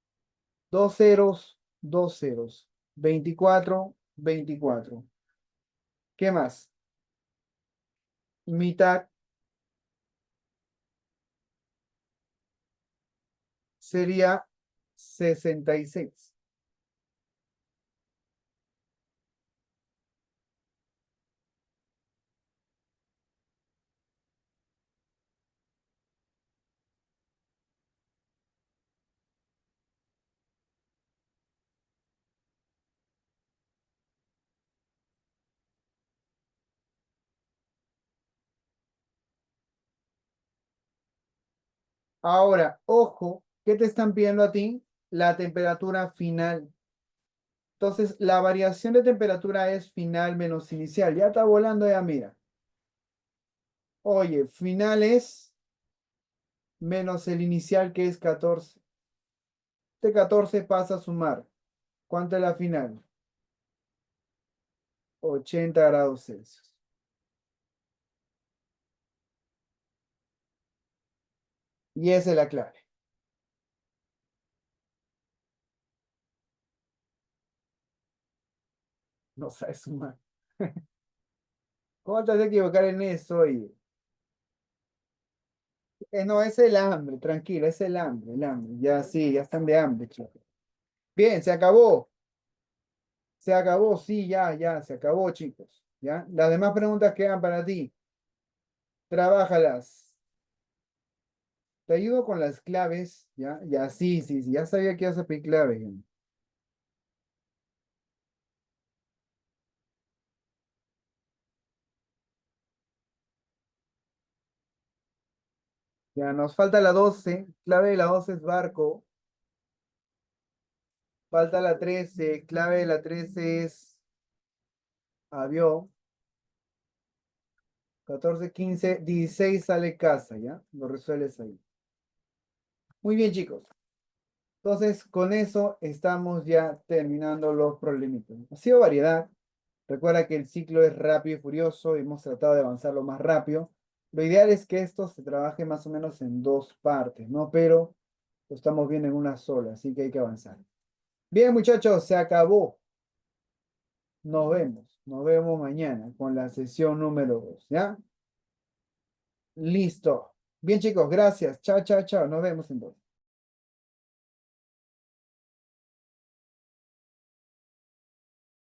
S1: Dos ceros, dos ceros. 24, 24. ¿Qué más? Mitad sería 66. Ahora, ojo, ¿qué te están pidiendo a ti? La temperatura final. Entonces, la variación de temperatura es final menos inicial. Ya está volando ya, mira. Oye, final es menos el inicial que es 14. Este 14 pasa a sumar. ¿Cuánto es la final? 80 grados Celsius. Y esa es la clave. No sabes sumar. ¿Cómo te vas a equivocar en eso, oye? No, es el hambre, tranquilo, es el hambre, el hambre. Ya sí, ya están de hambre, chicos. Bien, se acabó. Se acabó, sí, ya, ya, se acabó, chicos. ¿Ya? Las demás preguntas quedan para ti. Trabájalas. Te ayudo con las claves, ¿ya? Ya, sí, sí, sí, ya sabía que ibas a pedir claves. Ya. Ya, nos falta la 12. Clave de la 12 es barco. Falta la 13. Clave de la 13 es avión. 14, 15, 16 sale casa, ¿ya? Lo resuelves ahí. Muy bien, chicos. Entonces, con eso estamos ya terminando los problemitas. Ha sido variedad. Recuerda que el ciclo es rápido y furioso y hemos tratado de avanzarlo más rápido. Lo ideal es que esto se trabaje más o menos en dos partes, ¿no? Pero lo estamos viendo en una sola, así que hay que avanzar. Bien, muchachos, se acabó. Nos vemos. Nos vemos mañana con la sesión número 2, ¿ya? Listo. Bien, chicos, gracias. Chao, chao, chao. Nos vemos entonces.